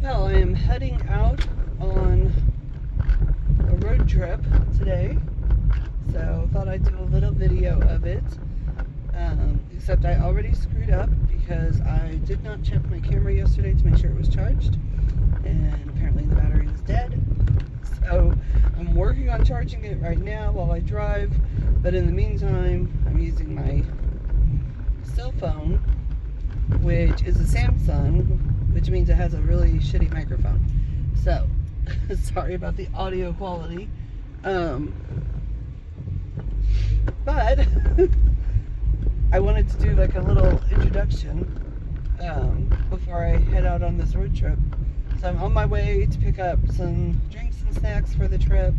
Well, I am heading out on a road trip today, so thought I'd do a little video of it. Except I already screwed up because I did not check my camera yesterday to make sure it was charged, and apparently the battery was dead. So I'm working on charging it right now while I drive, but in the meantime, I'm using my cell phone, which is a Samsung, which means it has a really shitty microphone. So, sorry about the audio quality. But I wanted to do like a little introduction before I head out on this road trip. So I'm on my way to pick up some drinks and snacks for the trip,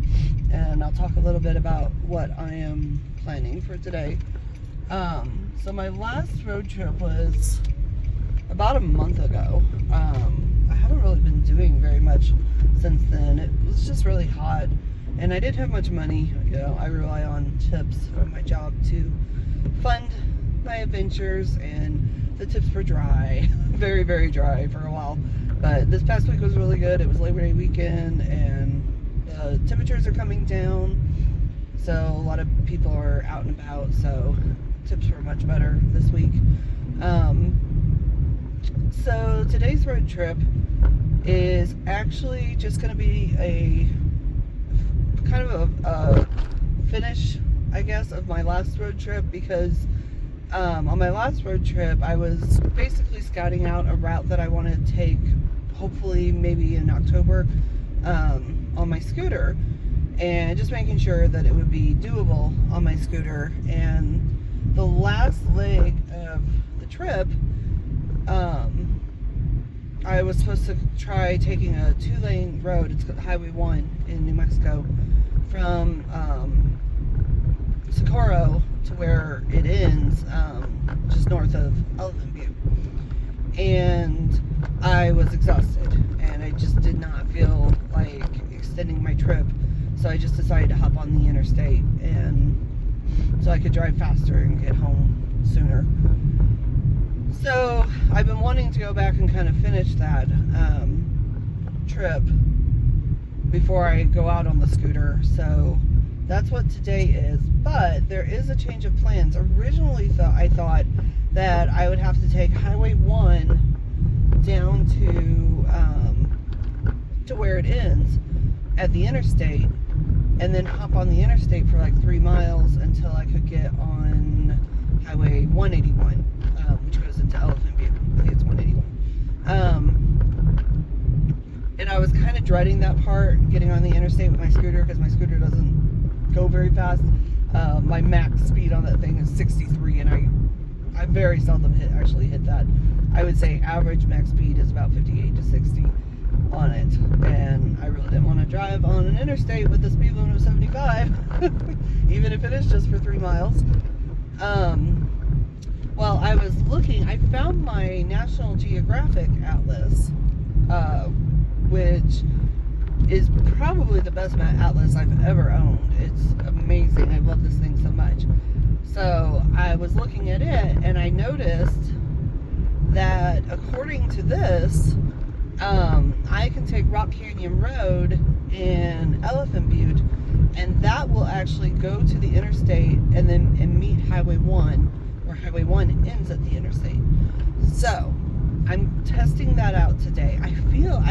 and I'll talk a little bit about what I am planning for today. So my last road trip was about a month ago. I haven't really been doing very much since then. It was just really hot, and I didn't have much money. You know, I rely on tips from my job to fund my adventures, and the tips were dry, very, very dry for a while. But this past week was really good. It was Labor Day weekend, and the temperatures are coming down, so a lot of people are out and about, so tips were much better this week. So today's road trip is actually just going to be a kind of a finish, I guess, of my last road trip, because on my last road trip I was basically scouting out a route that I want to take, hopefully maybe in October, on my scooter, and just making sure that it would be doable on my scooter. And the last leg of the trip, I was supposed to try taking a 2-lane road. It's Highway 1 in New Mexico, from Socorro to where it ends, just north of Elephant Butte. And I was exhausted, and I just did not feel like extending my trip, so I just decided to hop on the interstate, and so I could drive faster and get home sooner. So I've been wanting to go back and kind of finish that trip before I go out on the scooter. So that's what today is. But there is a change of plans. Originally, I thought that I would have to take Highway 1 down to where it ends at the interstate, and then hop on the interstate for like 3 miles until I could get on Highway 181, which goes into Elephant Butte. I think it's 181. And I was kind of dreading that part, getting on the interstate with my scooter, because my scooter doesn't go very fast. My max speed on that thing is 63, and I very seldom actually hit that. I would say average max speed is about 58 to 60 on it, and I really didn't want to drive on an interstate with the speed limit of 75, even if it is just for 3 miles. Well, I was looking, I found my National Geographic atlas, which is probably the best map atlas I've ever owned. It's amazing. I love this thing so much. So I was looking at it, and I noticed that according to this, I can take Rock Canyon Road in Elephant Butte, and that will actually go to the interstate and meet Highway 1, where Highway 1 ends at the interstate. So I'm testing that out today. I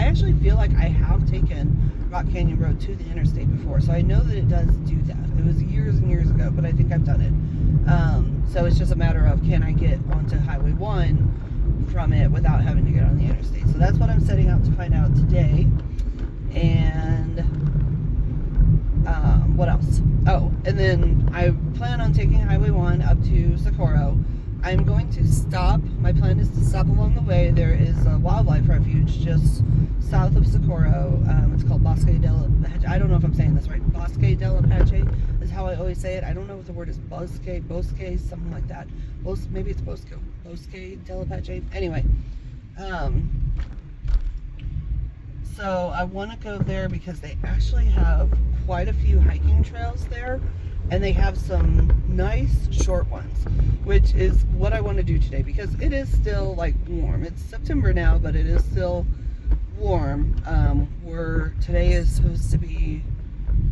actually feel like I have taken Rock Canyon Road to the interstate before, so I know that it does do that. It was years and years ago, but I think I've done it. So it's just a matter of, can I get onto Highway 1 from it without having to get on the interstate? So that's what I'm setting out to find out today. And what else? Oh, and then I plan on taking Highway 1 up to Socorro. I'm going to stop. My plan is to stop along the way. There is a wildlife refuge just south of Socorro. It's called Bosque del Apache. I don't know if I'm saying this right. Bosque del Apache is how I always say it. I don't know what the word is. Bosque, something like that. Maybe it's Bosque del Apache. Anyway, so I want to go there because they actually have quite a few hiking trails there, and they have some nice short ones, which is what I want to do today, because it is still like warm. It's September now, but it is still warm. Today is supposed to be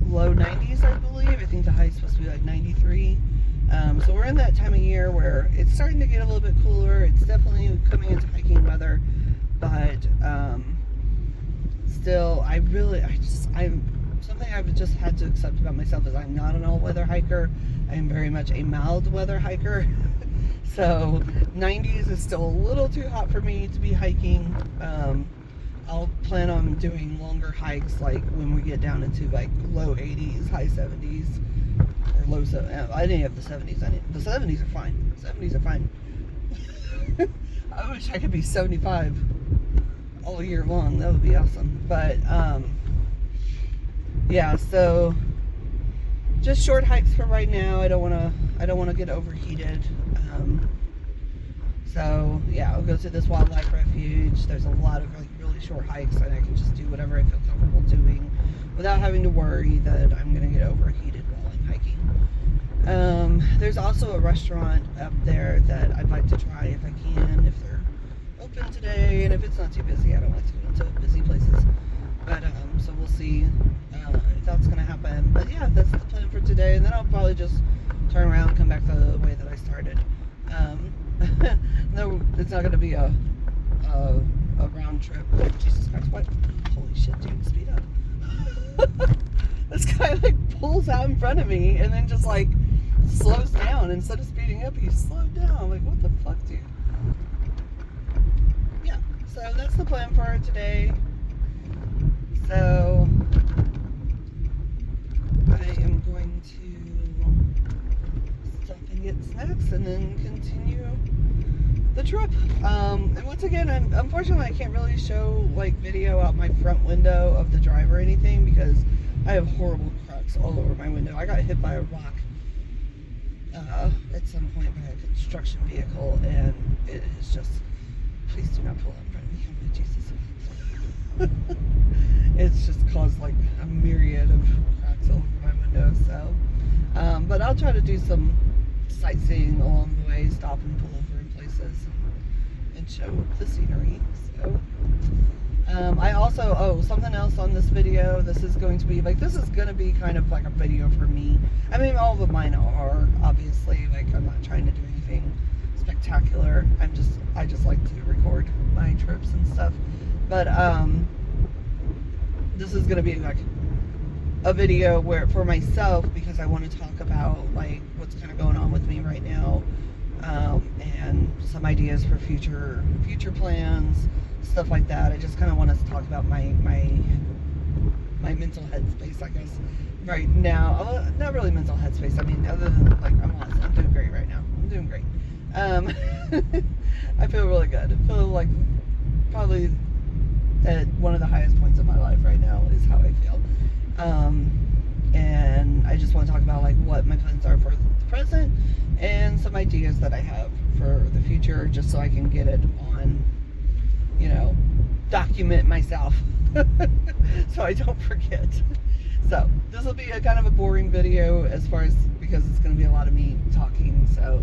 low 90s, I believe. I think the high is supposed to be like 93. So we're in that time of year where it's starting to get a little bit cooler. It's definitely coming into hiking weather, but still, something I've just had to accept about myself is I'm not an all-weather hiker. I'm very much a mild weather hiker. So 90s is still a little too hot for me to be hiking. I'll plan on doing longer hikes, like when we get down into like low 80s, high 70s, or low 70s. I didn't have the 70s. The 70s are fine. 70s are fine. I wish I could be 75 all year long. That would be awesome. But yeah, so just short hikes for right now. I don't want to get overheated. So yeah, I'll go to this wildlife refuge. There's a lot of like really short hikes, and I can just do whatever I feel comfortable doing without having to worry that I'm gonna get overheated while I'm hiking. There's also a restaurant up there that I'd like to try if I can, if they're open today, and if it's not too busy. I don't like to go into busy places, but so we'll see if that's gonna happen. But yeah, that's the plan for today, and then I'll probably just turn around and come back the way that I started. No, it's not going to be a round trip. Oh, Jesus Christ, what? Holy shit, dude, speed up. This guy, like, pulls out in front of me and then just, like, slows down. Instead of speeding up, he slowed down. Like, what the fuck, dude? Yeah, so that's the plan for today. So, I am going to stop and get snacks and then continue the trip. And once again, unfortunately I can't really show like video out my front window of the drive or anything because I have horrible cracks all over my window. I got hit by a rock at some point by a construction vehicle, and it is just, please do not pull up in front of me. Oh my Jesus. It's just caused like a myriad of cracks all over my window. So but I'll try to do some sightseeing along the way, stop and pull over in places and show the scenery. So I also, something else on this video, this is going to be kind of like a video for me. I mean, all of mine are, obviously, like, I'm not trying to do anything spectacular. I just like to record my trips and stuff. But this is going to be like a video where for myself, because I want to talk about like what's kind of going on with me right now, and some ideas for future plans, stuff like that. I just kind of want us to talk about my mental headspace, I guess, right now. Not really mental headspace. I mean, other than like I'm doing great right now. I'm doing great. I feel really good. I feel like probably at one of the highest points of my life right now is how I feel. And I just want to talk about like what my plans are for the present and some ideas that I have for the future, just so I can get it on, document myself so I don't forget. So this will be a kind of a boring video because it's going to be a lot of me talking. So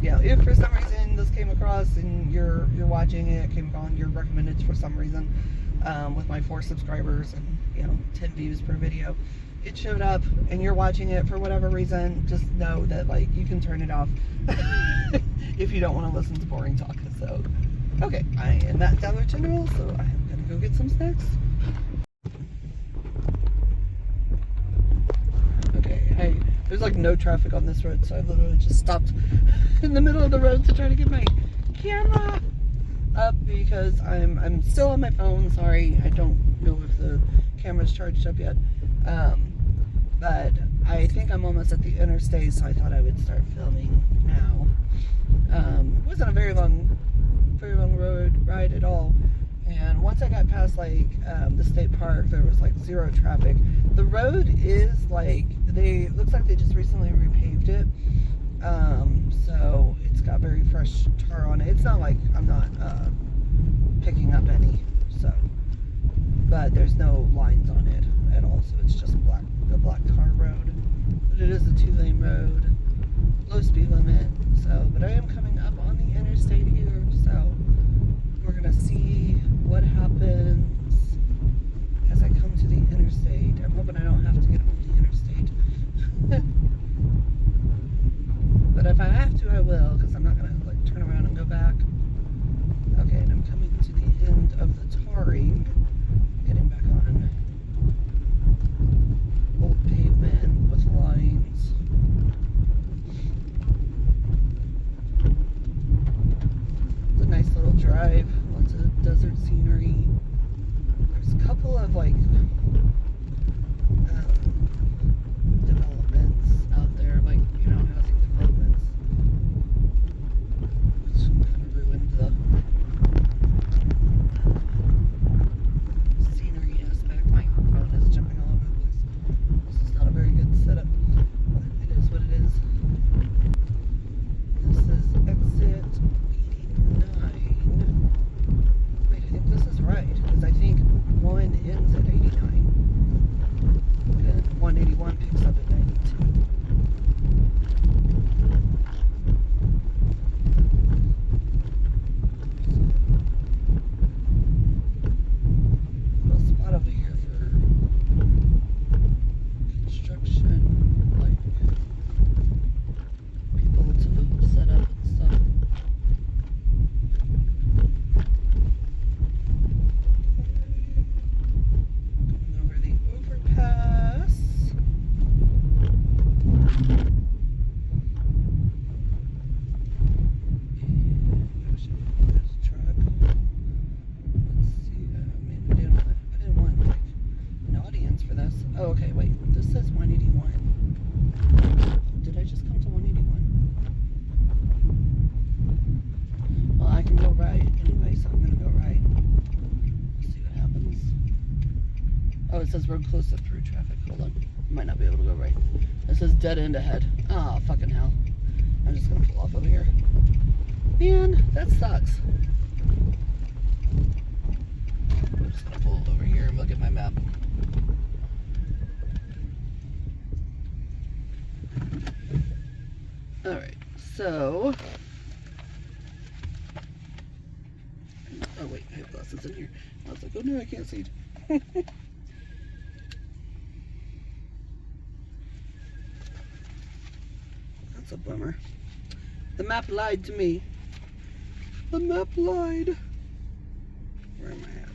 yeah, if for some reason this came across and you're watching it, you're recommended for some reason, with my 4 subscribers and 10 views per video, it showed up and you're watching it for whatever reason, just know that like you can turn it off if you don't want to listen to boring talk. So okay, I am at Dollar General, so I am gonna go get some snacks. Okay, there's like no traffic on this road, so I literally just stopped in the middle of the road to try to get my camera up because I'm still on my phone. Sorry, I don't know if the camera's charged up yet, but I think I'm almost at the interstate, so I thought I would start filming now. It wasn't a very long road ride at all, and once I got past like the state park, there was like zero traffic. The road is like looks like they just recently repaved it, so it's got very fresh tar on it. It's not like I'm not picking up any, so, but there's no lines on it at all, so it's just a black tar road. But it is a 2-lane road, low speed limit. So, but I am coming up on the interstate here, so we're gonna see what happens drive, lots of desert scenery. There's a couple of like developments out there, like, you know, housing developments, which kind of ruined the scenery aspect. My phone is jumping all over the place. This is not a very good setup, but it is what it is. This is exit 89. Wait, I think this is right, because I think one ends at 89. And 181 picks up at 92. Little spot over here for construction, like people to set up and stuff. Going over the overpass. There's a truck. Let's see. I mean, I didn't want like an audience for this. Oh, okay. Wait. This says 181. Did I just come to 181? Well, I can go right anyway, so I'm gonna go right. Let's see what happens. Oh, it says road closed to through traffic. Hold on. Might not be able to go right. It says dead end ahead. Oh, fucking hell. I'm just gonna pull off over here. Man, that sucks. I'm just gonna pull over here and look at my map. Alright, so... Oh wait, I have glasses in here. I was like, oh no, I can't see. That's a bummer. The map lied to me. The map lied. Where am I at?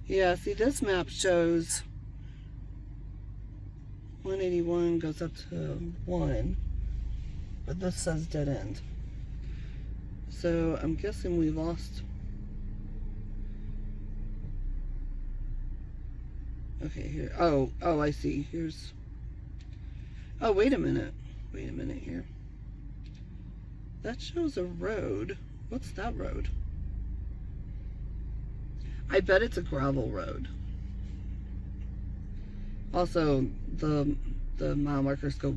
Yeah, see, this map shows 181 goes up to 1, but this says dead end. So I'm guessing we lost. Okay, here. Oh, I see. Here's. Oh, wait a minute. Wait a minute here. That shows a road. What's that road? I bet it's a gravel road. Also, the mile markers go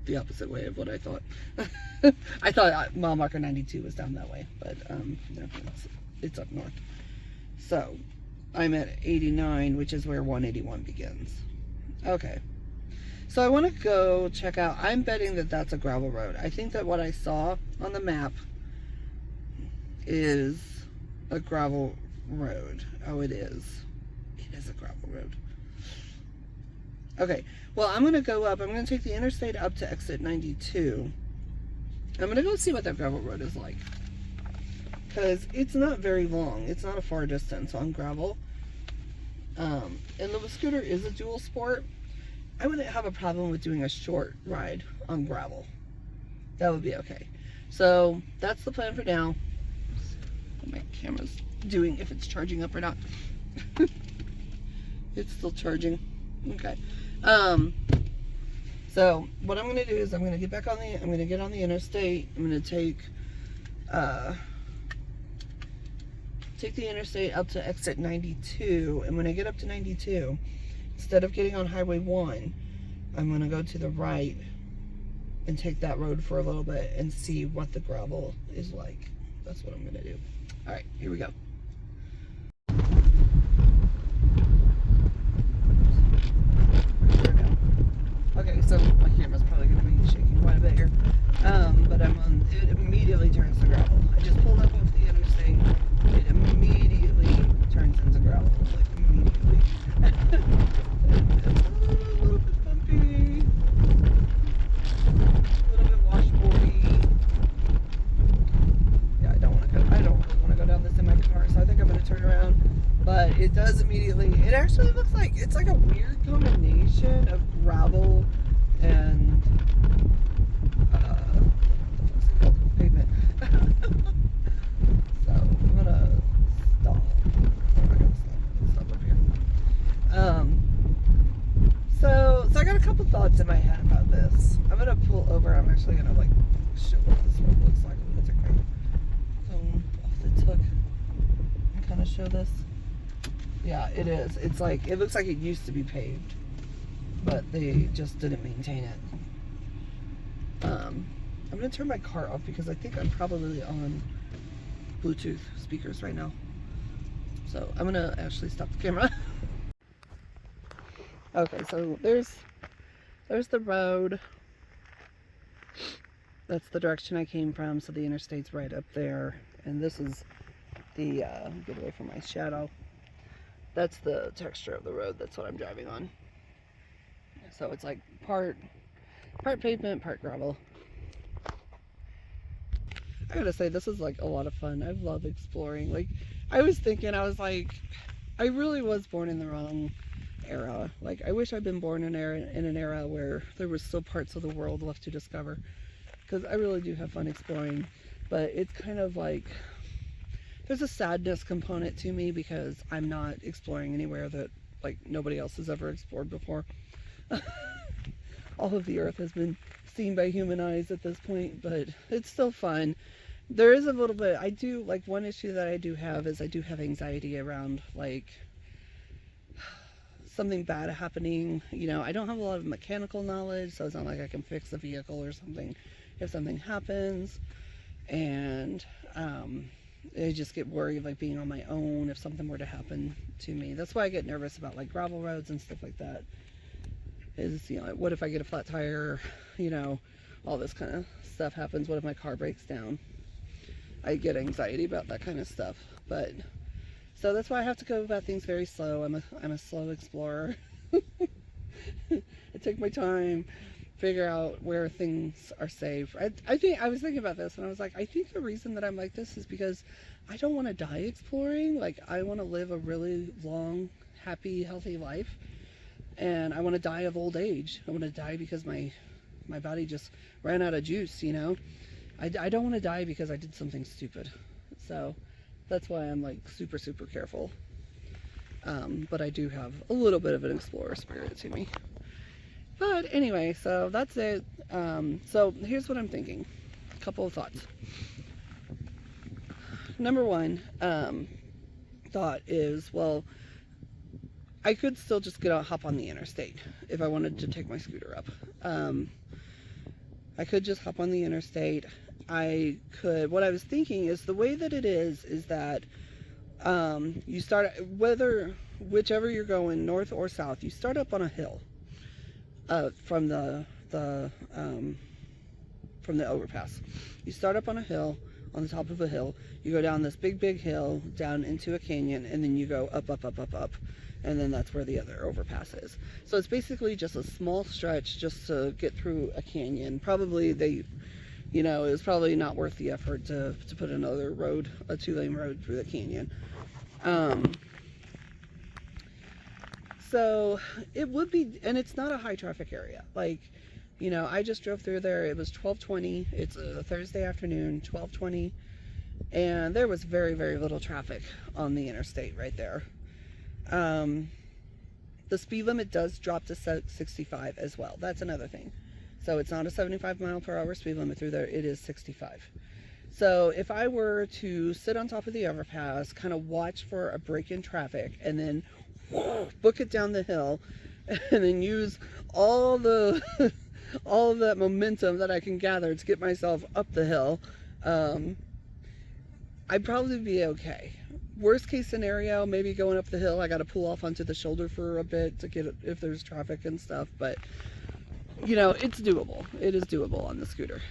the opposite way of what I thought. I thought mile marker 92 was down that way, but no, it's up north. So, I'm at 89, which is where 181 begins. Okay. So I want to go check out, I'm betting that that's a gravel road. I think that what I saw on the map is a gravel road. Oh, it is. It is a gravel road. Okay, well, I'm going to go up. I'm going to take the interstate up to exit 92. I'm going to go see what that gravel road is like. Because it's not very long. It's not a far distance on gravel. And the scooter is a dual sport. I wouldn't have a problem with doing a short ride on gravel. That would be okay. So that's the plan for now. What my camera's doing, if it's charging up or not. It's still charging. Okay. So what I'm gonna do is I'm gonna get back on the, I'm gonna get on the interstate. I'm gonna take the interstate up to exit 92, and when I get up to 92, instead of getting on Highway 1, I'm gonna go to the right and take that road for a little bit and see what the gravel is like. That's what I'm gonna do. All right, here we go. Okay, so my camera's probably gonna be shaking quite a bit here, but I'm on. It immediately turns to gravel. I just pulled up off the interstate. It immediately turns into gravel, like immediately. It's a little bit bumpy, a little bit washboardy. Yeah, I don't really want to go down this in my car, so I think I'm gonna turn around. But it does immediately. It actually looks like it's like a weird combination of gravel and pavement. So I'm gonna stop. I'm not gonna stop up here. So I got a couple thoughts in my head about this. I'm gonna pull over. I'm actually gonna like show what this road looks like. I'm gonna take my phone off the hook and kind of show this. Yeah, it is. It's like, it looks like it used to be paved, but they just didn't maintain it. I'm gonna turn my car off because I think I'm probably on Bluetooth speakers right now. So I'm gonna actually stop the camera. Okay, so there's the road. That's the direction I came from, so the interstate's right up there. And this is the, get away from my shadow. That's the texture of the road. That's what I'm driving on. So it's like part pavement, part gravel. I gotta say, this is like a lot of fun. I love exploring. Like, I was thinking, I was like, I really was born in the wrong era. Like, I wish I'd been born in an era where there was still parts of the world left to discover. Because I really do have fun exploring. But it's kind of like, there's a sadness component to me because I'm not exploring anywhere that like nobody else has ever explored before. All of the earth has been seen by human eyes at this point, but it's still fun. There is a little bit, I do, like, one issue that I do have is I do have anxiety around, like, something bad happening. You know, I don't have a lot of mechanical knowledge, so it's not like I can fix a vehicle or something if something happens. And I just get worried, like, being on my own if something were to happen to me. That's why I get nervous about, like, gravel roads and stuff like that. Is, you know, what if I get a flat tire, you know, all this kind of stuff happens. What if my car breaks down? I get anxiety about that kind of stuff. But so that's why I have to go about things very slow. I'm a slow explorer. I take my time, figure out where things are safe. I think I was thinking about this and I was like, I think the reason that I'm like this is because I don't want to die exploring. Like, I want to live a really long, happy, healthy life. And I want to die of old age. I want to die because my body just ran out of juice, you know. I don't want to die because I did something stupid. So that's why I'm like super, super careful. But I do have a little bit of an explorer spirit to me. But anyway, so that's it. So here's what I'm thinking. A couple of thoughts. Number one thought is, well, I could still just hop on the interstate if I wanted to take my scooter up. I could just hop on the interstate. I could, what I was thinking is the way that it is that you start, whichever you're going, north or south, you start up on a hill from the overpass. You start up on a hill, on the top of a hill. You go down this big hill, down into a canyon, and then you go up. And then that's where the other overpass is. So it's basically just a small stretch just to get through a canyon. Probably it was probably not worth the effort to put another road, a 2-lane road through the canyon. So it would be, and it's not a high traffic area. Like, you know, I just drove through there. It was 12:20. It's a Thursday afternoon, 12:20. And there was very, very little traffic on the interstate right there. The speed limit does drop to 65 as well. That's another thing. So it's not a 75-mile-per-hour speed limit through there. It is 65. So if I were to sit on top of the overpass, kind of watch for a break in traffic, and then book it down the hill, and then use all the all of that momentum that I can gather to get myself up the hill, I'd probably be okay. Worst case scenario, maybe going up the hill, I got to pull off onto the shoulder for a bit to get it if there's traffic and stuff. But, you know, it's doable. It is doable on the scooter.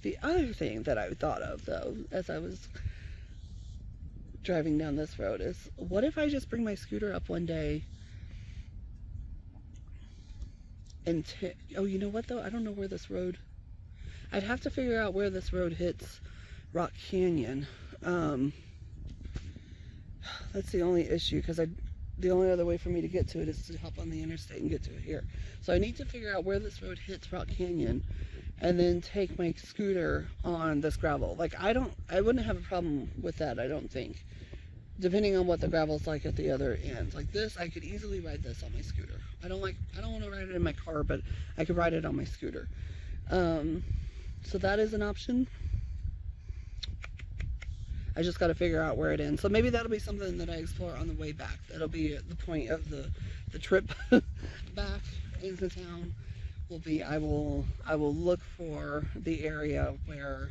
The other thing that I thought of, though, as I was driving down this road is, what if I just bring my scooter up one day and oh, you know what, though? I don't know where this road... I'd have to figure out where this road hits Rock Canyon. That's the only issue, because the only other way for me to get to it is to hop on the interstate and get to it here. So I need to figure out where this road hits Rock Canyon and then take my scooter on this gravel. Like I wouldn't have a problem with that, I don't think. Depending on what the gravel's like at the other end. Like this, I could easily ride this on my scooter. I don't want to ride it in my car, but I could ride it on my scooter. So that is an option. I just got to figure out where it ends. So maybe that'll be something that I explore on the way back. That'll be the point of the trip back into town. Will be I will look for the area where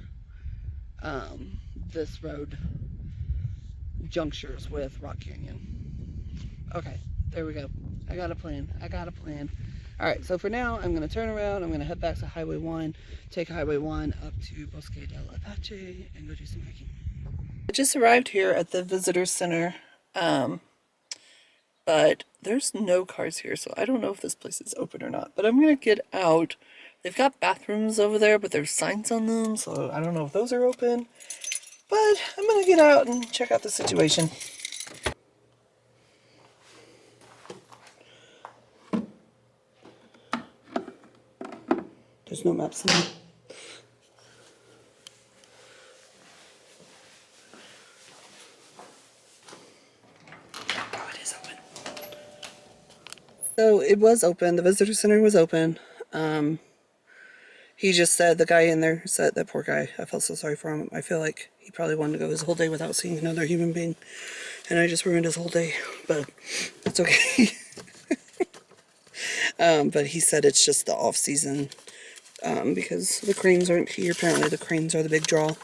this road junctures with Rock Canyon. Okay, there we go. I got a plan. All right, so for now, I'm going to turn around. I'm going to head back to Highway 1, take Highway 1 up to Bosque del Apache, and go do some hiking. I just arrived here at the visitor center, but there's no cars here, so I don't know if this place is open or not. But I'm going to get out. They've got bathrooms over there, but there's signs on them, so I don't know if those are open. But I'm going to get out and check out the situation. There's no maps in there. Oh, it is open. So it was open. The visitor center was open. He just said, the guy in there said, that poor guy, I felt so sorry for him. I feel like he probably wanted to go his whole day without seeing another human being. And I just ruined his whole day. But it's okay. But he said it's just the off season. Because the cranes aren't here. Apparently the cranes are the big draw.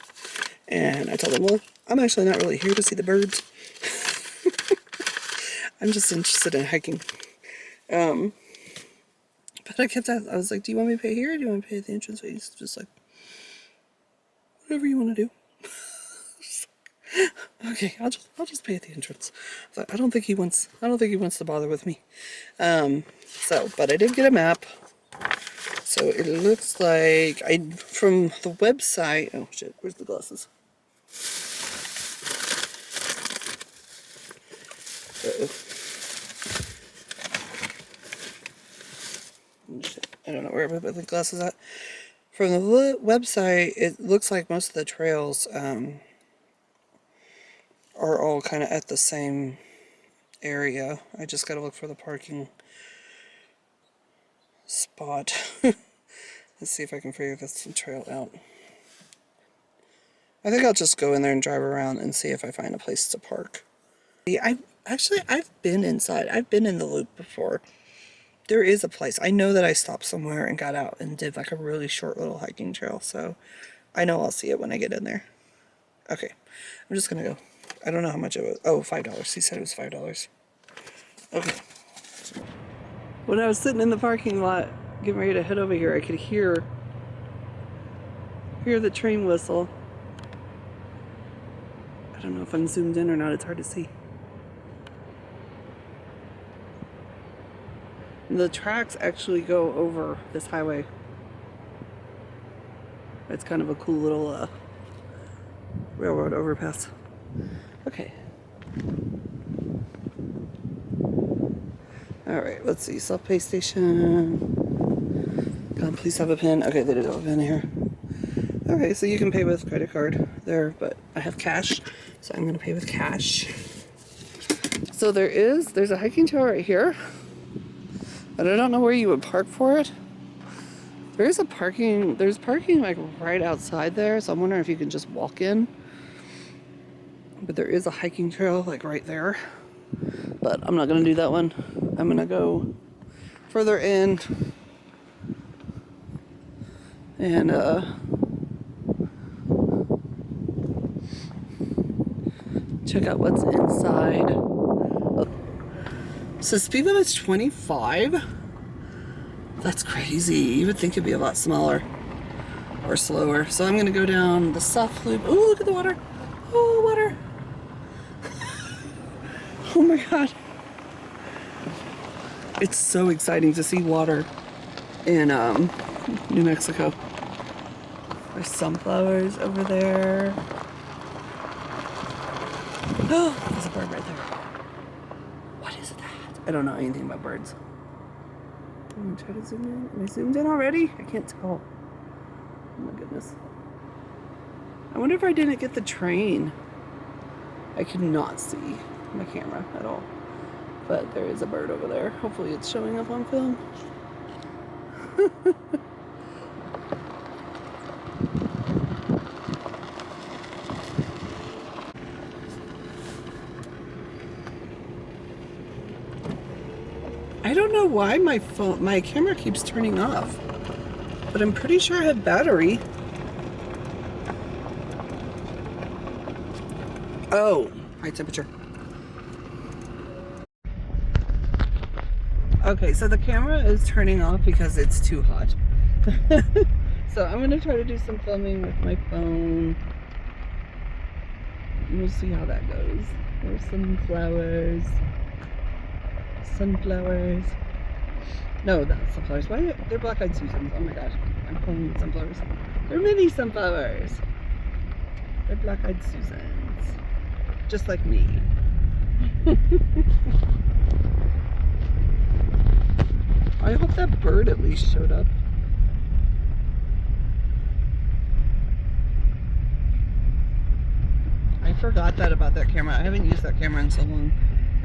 And I told him, well, I'm actually not really here to see the birds. I'm just interested in hiking. But I kept asking, I was like, do you want me to pay here or do you want me to pay at the entrance? He's just like, whatever you want to do. Okay, I'll just pay at the entrance. I was like, I don't think he wants to bother with me. But I did get a map. So it looks like from the website, oh shit, where's the glasses? Uh-oh. I don't know where I put the glasses at. From the website, it looks like most of the trails are all kind of at the same area. I just got to look for the parking spot. Let's see if I can figure this trail out. I think I'll just go in there and drive around and see if I find a place to park. I've been inside. I've been in the loop before. There is a place. I know that I stopped somewhere and got out and did like a really short little hiking trail, so I know I'll see it when I get in there. Okay, I'm just gonna go. I don't know how much it was. Oh, $5. He said it was $5. Okay. When I was sitting in the parking lot getting ready to head over here, I could hear the train whistle. I don't know if I'm zoomed in or not. It's hard to see. The tracks actually go over this highway. It's kind of a cool little railroad overpass. Okay. Alright, let's see. Self-pay station. God, please have a pin. Okay, they did have a pin here. Okay, so you can pay with credit card there, but I have cash, so I'm going to pay with cash. So there's a hiking trail right here. But I don't know where you would park for it. There's parking like right outside there, so I'm wondering if you can just walk in. But there is a hiking trail like right there. But I'm not gonna do that one. I'm gonna go further in and check out what's inside. So speed limit's 25? That's crazy. You would think it'd be a lot smaller or slower. So I'm gonna go down the soft loop. Oh, look at the water. Oh, water. Oh my God. It's so exciting to see water in New Mexico. There's sunflowers over there. Oh, there's a bird right there. What is it? I don't know anything about birds. I'm gonna try to zoom in. Am I zoomed in already? I can't tell. Oh my goodness. I wonder if I didn't get the train. I could not see my camera at all. But there is a bird over there. Hopefully it's showing up on film. I don't know why my camera keeps turning off, but I'm pretty sure I have battery. Oh, high temperature. Okay, so the camera is turning off because it's too hot. So I'm gonna try to do some filming with my phone. We'll see how that goes. There's some flowers. Sunflowers. No, not sunflowers. Why? They're black-eyed Susans. Oh my gosh. I'm calling them sunflowers. They're mini sunflowers. They're black-eyed Susans. Just like me. I hope that bird at least showed up. I forgot that about that camera. I haven't used that camera in so long.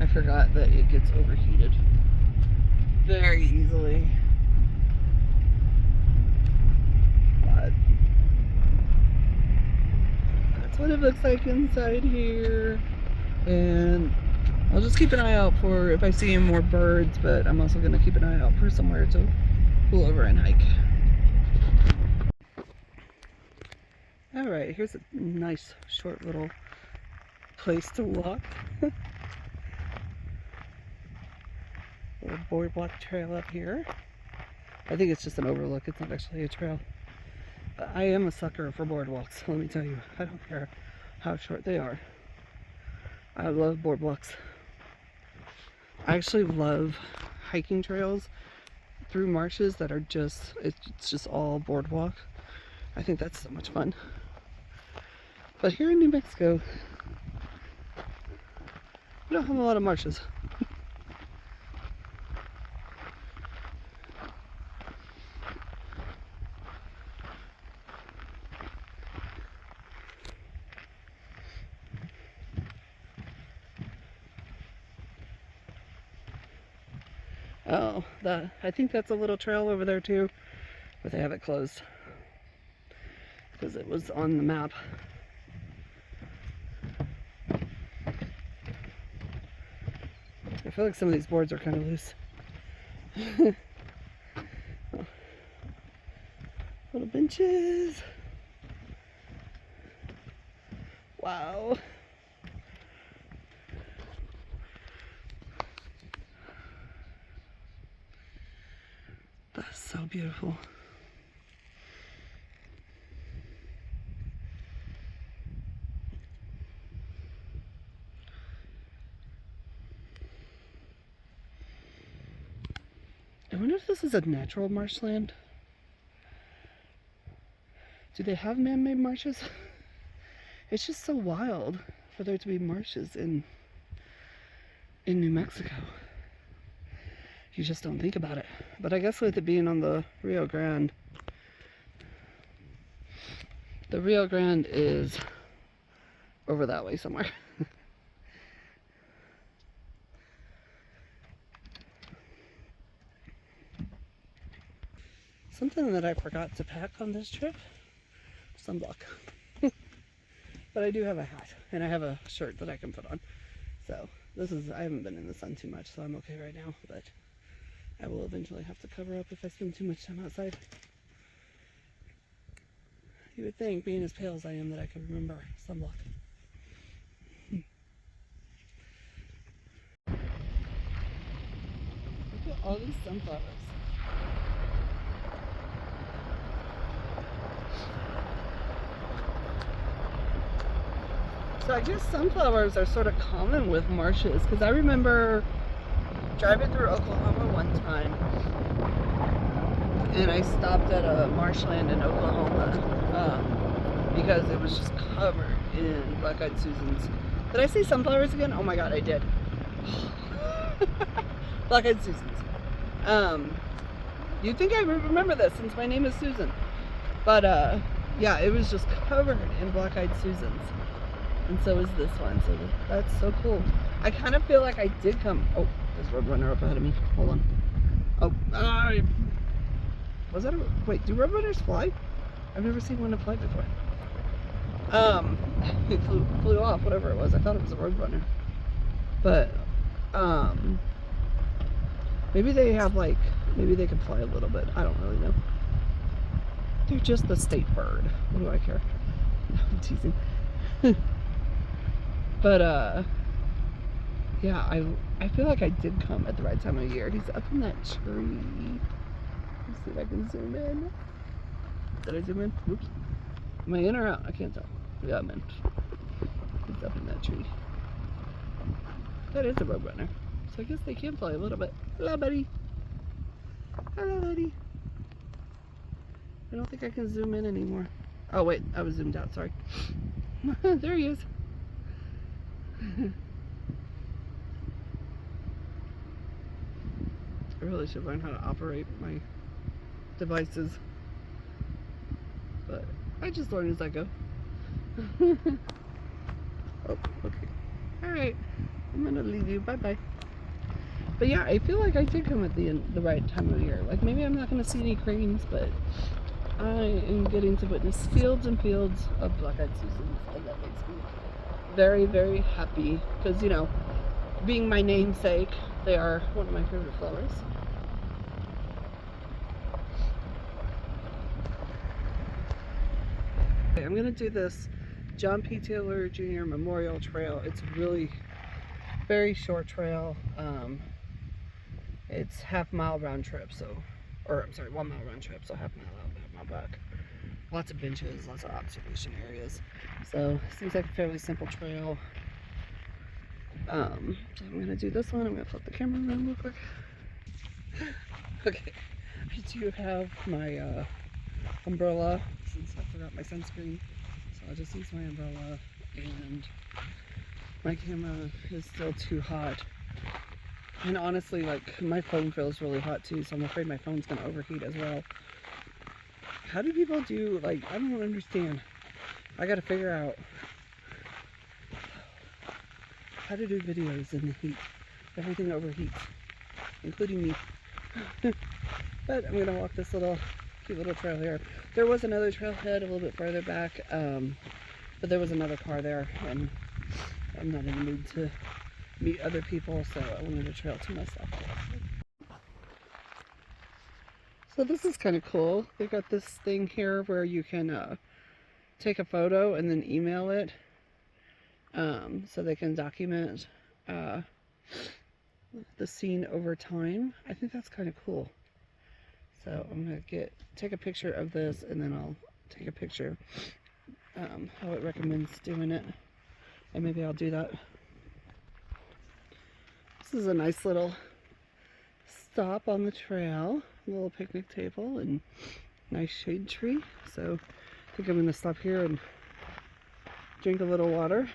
I forgot that it gets overheated very easily. But that's what it looks like inside here. And I'll just keep an eye out for if I see any more birds, but I'm also going to keep an eye out for somewhere to pull over and hike. Alright, here's a nice short little place to walk. Little boardwalk trail up here. I think it's just an overlook, it's not actually a trail. But I am a sucker for boardwalks, let me tell you. I don't care how short they are. I love boardwalks. I actually love hiking trails through marshes that are just, it's just all boardwalk. I think that's so much fun. But here in New Mexico, we don't have a lot of marshes. Oh, I think that's a little trail over there too, but they have it closed because it was on the map. I feel like some of these boards are kind of loose. Oh. Little benches. Wow. That's so beautiful. I wonder if this is a natural marshland. Do they have man-made marshes? It's just so wild for there to be marshes in New Mexico. You just don't think about it. But I guess with it being on the Rio Grande, the Rio Grande is over that way somewhere. Something that I forgot to pack on this trip, sunblock. But I do have a hat and I have a shirt that I can put on. So I haven't been in the sun too much, so I'm okay right now, but I will eventually have to cover up if I spend too much time outside. You would think, being as pale as I am, that I could remember sunblock. Look at all these sunflowers. So I guess sunflowers are sort of common with marshes, because I remember driving through Oklahoma one time and I stopped at a marshland in Oklahoma because it was just covered in black-eyed Susans. Did I see sunflowers again? Oh my god, I did. Black-eyed Susans. You'd think I would remember this since my name is Susan. But yeah, it was just covered in black-eyed Susans. And so is this one. So that's so cool. I kind of feel like I did come. Oh, there's a roadrunner up ahead of me. Hold on. Oh, was that a, wait, do roadrunners fly? I've never seen one fly before. It flew off, whatever it was. I thought it was a roadrunner. But, maybe they have like, maybe they can fly a little bit. I don't really know. They're just the state bird. What do I care? I'm teasing. But, yeah, I feel like I did come at the right time of year. He's up in that tree. Let's see if I can zoom in. Did I zoom in? Oops. Am I in or out? I can't tell. Yeah, I'm in. He's up in that tree. That is a roadrunner. So I guess they can fly a little bit. Hello, buddy. Hello, buddy. I don't think I can zoom in anymore. Oh, wait. I was zoomed out. Sorry. There he is. I really should learn how to operate my devices. But I just learn as I go. Oh, okay. Alright. I'm gonna leave you. Bye-bye. But yeah, I feel like I did come at the right time of year. Like, maybe I'm not gonna see any cranes, but I am getting to witness fields and fields of black-eyed Susans, and that makes me very, very happy. Because, you know, being my namesake, they are one of my favorite flowers. Okay, I'm gonna do this John P. Taylor Jr. Memorial Trail. It's really very short trail. It's half-mile round trip, so, or I'm sorry, 1 mile round trip, so half-mile out, half-mile back. Lots of benches, lots of observation areas. So seems like a fairly simple trail. So I'm gonna do this one. I'm gonna flip the camera around real quick. Okay, I do have my umbrella since I forgot my sunscreen, so I'll just use my umbrella, and my camera is still too hot. And honestly, like, my phone feels really hot too, so I'm afraid my phone's gonna overheat as well. How do people do, like, I don't understand. I gotta figure out how to do videos in the heat. Everything overheats, including me. But I'm gonna walk this cute little trail here. There was another trailhead a little bit further back, but there was another car there, and I'm not in the mood to meet other people, so I wanted a trail to myself. So this is kind of cool. They got this thing here where you can take a photo and then email it, so they can document the scene over time. I think that's kind of cool. So I'm gonna take a picture of this, and then I'll take a picture how it recommends doing it, and maybe I'll do that. This is a nice little stop on the trail, a little picnic table and nice shade tree. So I think I'm gonna stop here and drink a little water.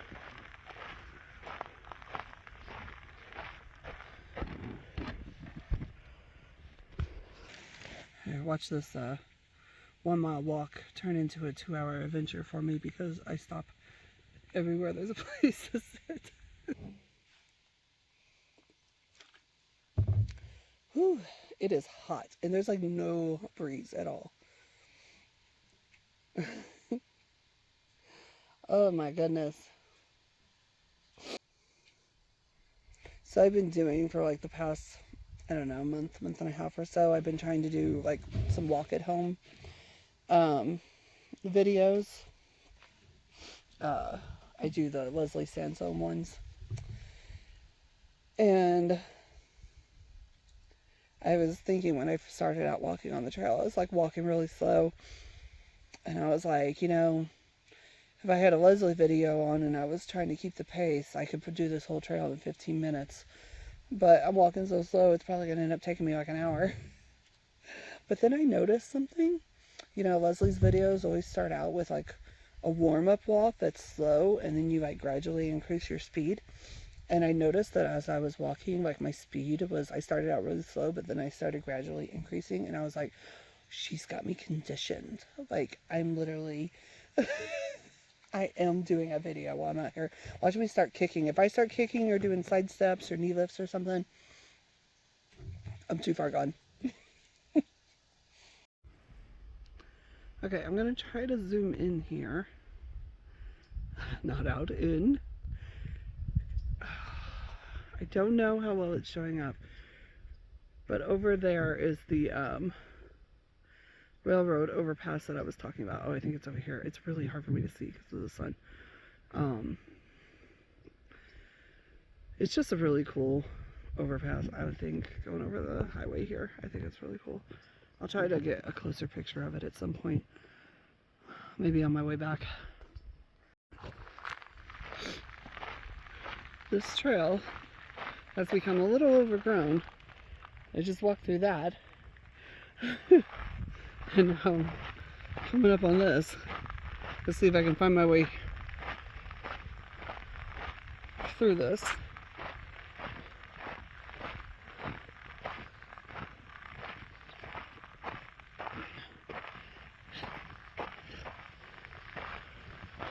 Here, watch this 1 mile walk turn into a 2-hour adventure for me, because I stop everywhere there's a place to sit. Whew, it is hot, and there's like no breeze at all. Oh my goodness. So I've been doing for like the past, I don't know, month and a half or so, I've been trying to do like some walk at home videos. I do the Leslie Sansone ones. And I was thinking when I started out walking on the trail, I was like walking really slow. And I was like, you know, if I had a Leslie video on and I was trying to keep the pace, I could do this whole trail in 15 minutes. But I'm walking so slow, it's probably going to end up taking me like an hour. But then I noticed something. You know, Leslie's videos always start out with like a warm-up walk that's slow, and then you like gradually increase your speed. And I noticed that as I was walking, like my speed was, I started out really slow, but then I started gradually increasing. And I was like, she's got me conditioned. Like, I'm literally, I am doing a video while I'm out here. Watch me start kicking. If I start kicking or doing side steps or knee lifts or something, I'm too far gone. Okay, I'm going to try to zoom in here. Not out, in. I don't know how well it's showing up. But over there is the railroad overpass that I was talking about. Oh, I think it's over here. It's really hard for me to see because of the sun. It's just a really cool overpass, I would think, going over the highway here. I think it's really cool. I'll try to get a closer picture of it at some point. Maybe on my way back. This trail has become a little overgrown. I just walked through that. And now I'm coming up on this. Let's see if I can find my way through this.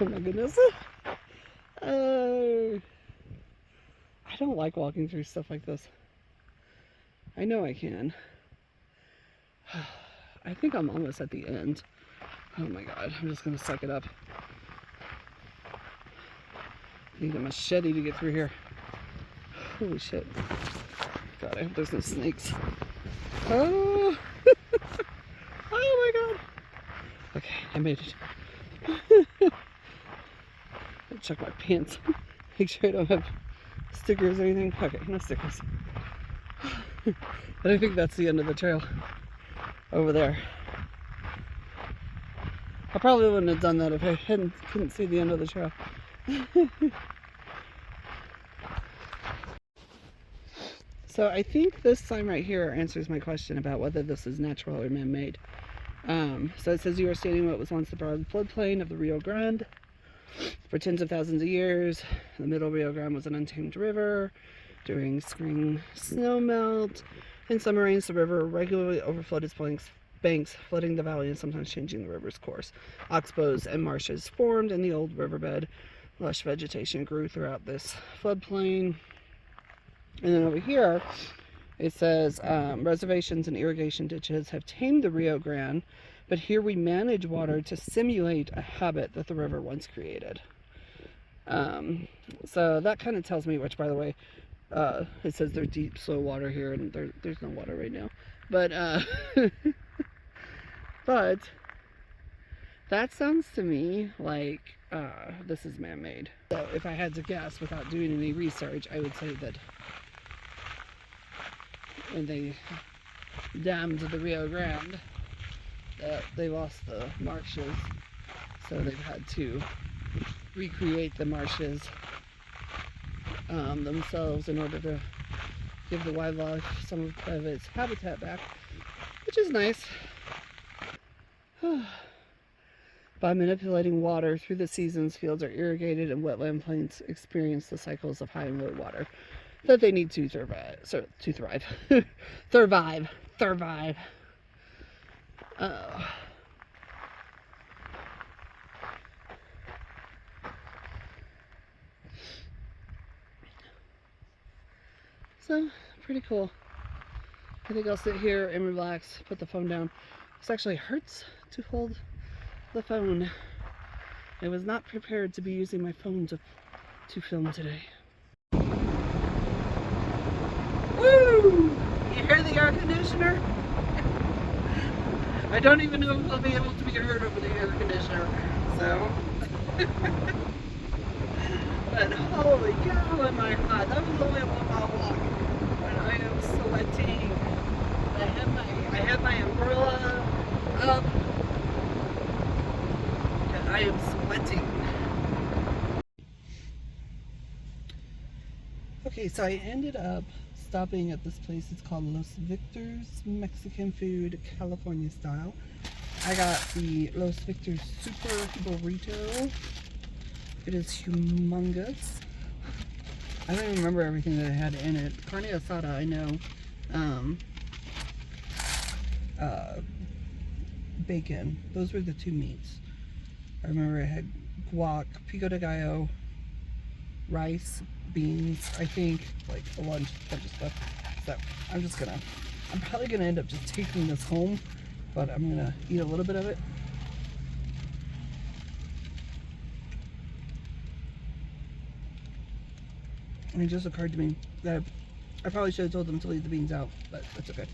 Oh my goodness. I don't like walking through stuff like this. I know I can. I think I'm almost at the end. Oh my god, I'm just gonna suck it up. I need a machete to get through here. Holy shit. God, I hope there's no snakes. Oh, oh my god. Okay, I made it. I'll check my pants. Make sure I don't have stickers or anything. Okay, no stickers. But I think that's the end of the trail over there. I probably wouldn't have done that if I couldn't see the end of the trail. So I think this sign right here answers my question about whether this is natural or man-made. So it says you are standing what was once the broad floodplain of the Rio Grande. For tens of thousands of years, the middle Rio Grande was an untamed river. During spring snowmelt and summer rains, the river regularly overflowed its banks, flooding the valley and sometimes changing the river's course. Oxbows and marshes formed in the old riverbed. Lush vegetation grew throughout this floodplain. And then over here, it says reservations and irrigation ditches have tamed the Rio Grande, but here we manage water to simulate a habit that the river once created. So that kind of tells me, which by the way, it says there's deep, slow water here, and there's no water right now. But, but that sounds to me like this is man-made. So if I had to guess without doing any research, I would say that when they dammed the Rio Grande, that they lost the marshes, so they've had to recreate the marshes themselves in order to give the wildlife some of its habitat back, which is nice. By manipulating water through the seasons, fields are irrigated and wetland plains experience the cycles of high and low water that they need to survive. Survive. So, pretty cool. I think I'll sit here and relax, put the phone down. This actually hurts to hold the phone. I was not prepared to be using my phone to film today. Woo! You hear the air conditioner? I don't even know if I'll be able to be heard over the air conditioner, so. But holy cow, am I hot. That was only a 1 mile walk, and I am sweating. I have my umbrella up, and I am sweating. Okay, so I ended up stopping at this place. It's called Los Victor's Mexican Food, California style. I got the Los Victor's Super Burrito. It is humongous. I don't even remember everything that I had in it. Carne asada, I know. Bacon. Those were the two meats. I remember I had guac, pico de gallo, rice, beans, I think, like a lunch, a bunch of stuff. So I'm probably gonna end up just taking this home, but I'm gonna eat a little bit of it. And it just occurred to me that I probably should have told them to leave the beans out, but that's okay.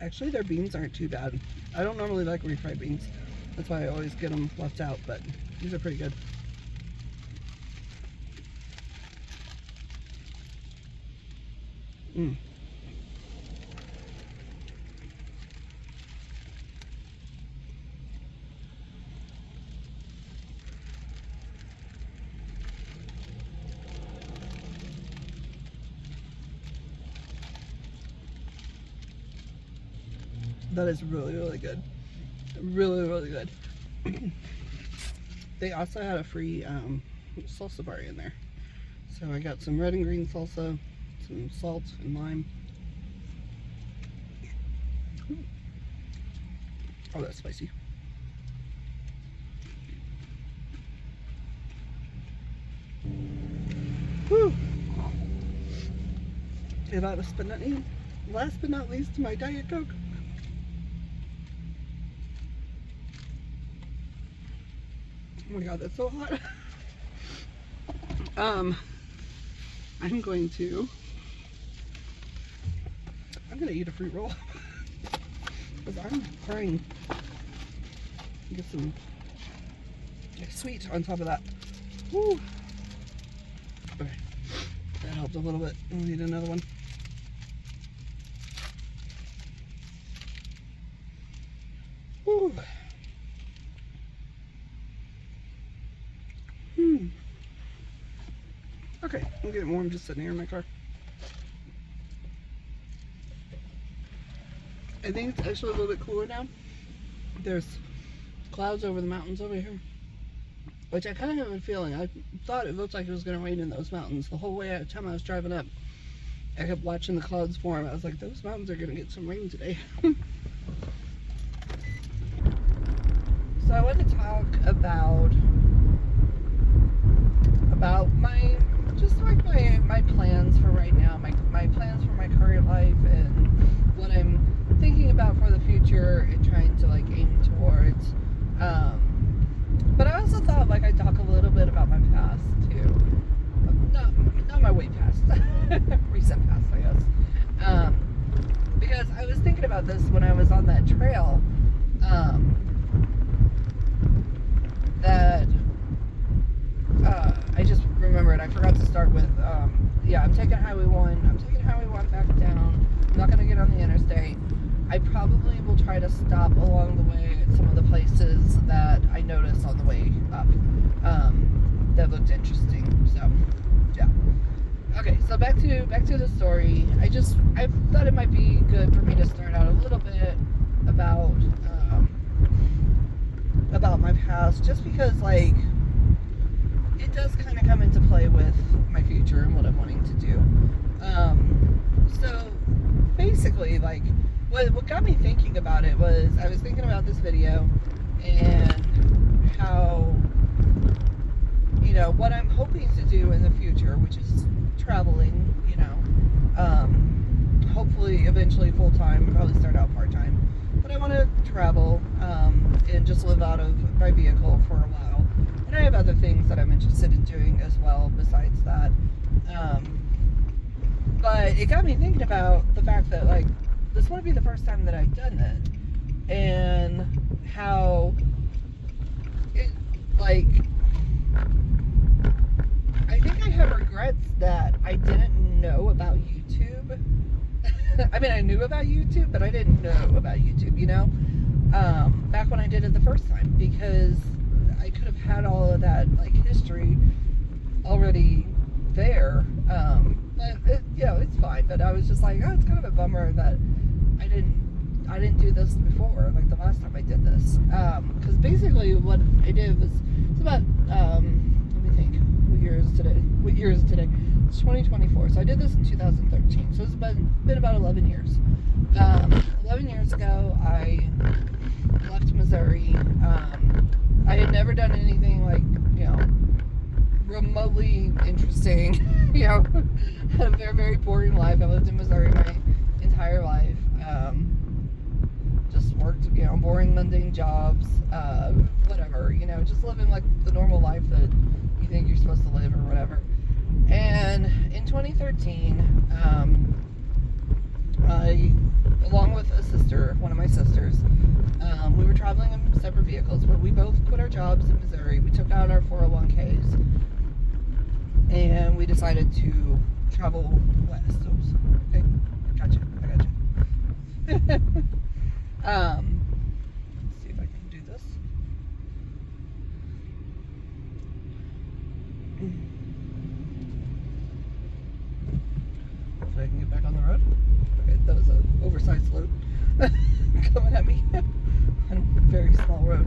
Actually, their beans aren't too bad. I don't normally like refried beans. That's why I always get them left out, but these are pretty good. Mm. That is really, really good. Really, really good. They also had a free salsa bar in there. So I got some red and green salsa, some salt and lime. Oh, that's spicy. Whew. And last but not least, my Diet Coke. Oh my god, that's so hot. I'm gonna eat a fruit roll because I'm trying to get some sweet on top of that. Woo. Okay, that helped a little bit. I'll need another one. Woo. Okay, I'm getting warm just sitting here in my car. I think it's actually a little bit cooler now. There's clouds over the mountains over here, which I kind of have a feeling. I thought it looked like it was going to rain in those mountains the whole way time I was driving up. I kept watching the clouds form. I was like, those mountains are going to get some rain today. So I want to talk about my plans for right now, my plans for my current life and what I'm thinking about for the future and trying to like aim towards. But I also thought like I'd talk a little bit about my past too. Not my way past, recent past, I guess. Because I was thinking about this when I was on that trail. That I just remembered. I forgot to start with. Yeah, I'm taking Highway 1. I'm taking Highway 1 back down. I'm not gonna get on the interstate. I probably will try to stop along the way at some of the places that I noticed on the way up. That looked interesting. So, yeah. Okay, so back to the story. I thought it might be good for me to start out a little bit about my past, just because like it does kind of come into play with my future and what I'm wanting to do. So basically, like what got me thinking about it was I was thinking about this video and how, you know, what I'm hoping to do in the future, which is traveling, you know, hopefully eventually full-time, probably start out part-time, but I want to travel and just live out of my vehicle for a while. And I have other things that I'm interested in doing as well besides that. But it got me thinking about the fact that like this wouldn't be the first time that I've done it, and how it, like, I think I have regrets that I didn't know about YouTube. I mean, I knew about YouTube, but I didn't know about YouTube, you know, back when I did it the first time, because I could have had all of that like history already there. It's fine. But I was just like, oh, it's kind of a bummer that I didn't do this before, like the last time I did this. Because basically what I did was, it's about, let me think, what year is today? It's 2024. So I did this in 2013. So it's been about 11 years. 11 years ago, I left Missouri. I had never done anything like, remotely interesting. Had a very, very boring life. I lived in Missouri my entire life. Just worked, boring, mundane jobs, whatever, just living like the normal life that you think you're supposed to live or whatever. And in 2013, I, along with a sister, one of my sisters, we were traveling in separate vehicles, but we both quit our jobs in Missouri. We took out our 401ks, and we decided to travel west. Oops. Okay, I got you. Let's see if I can do this. Hopefully I can get back on the road. Okay, that was an oversized load coming at me on a very small road.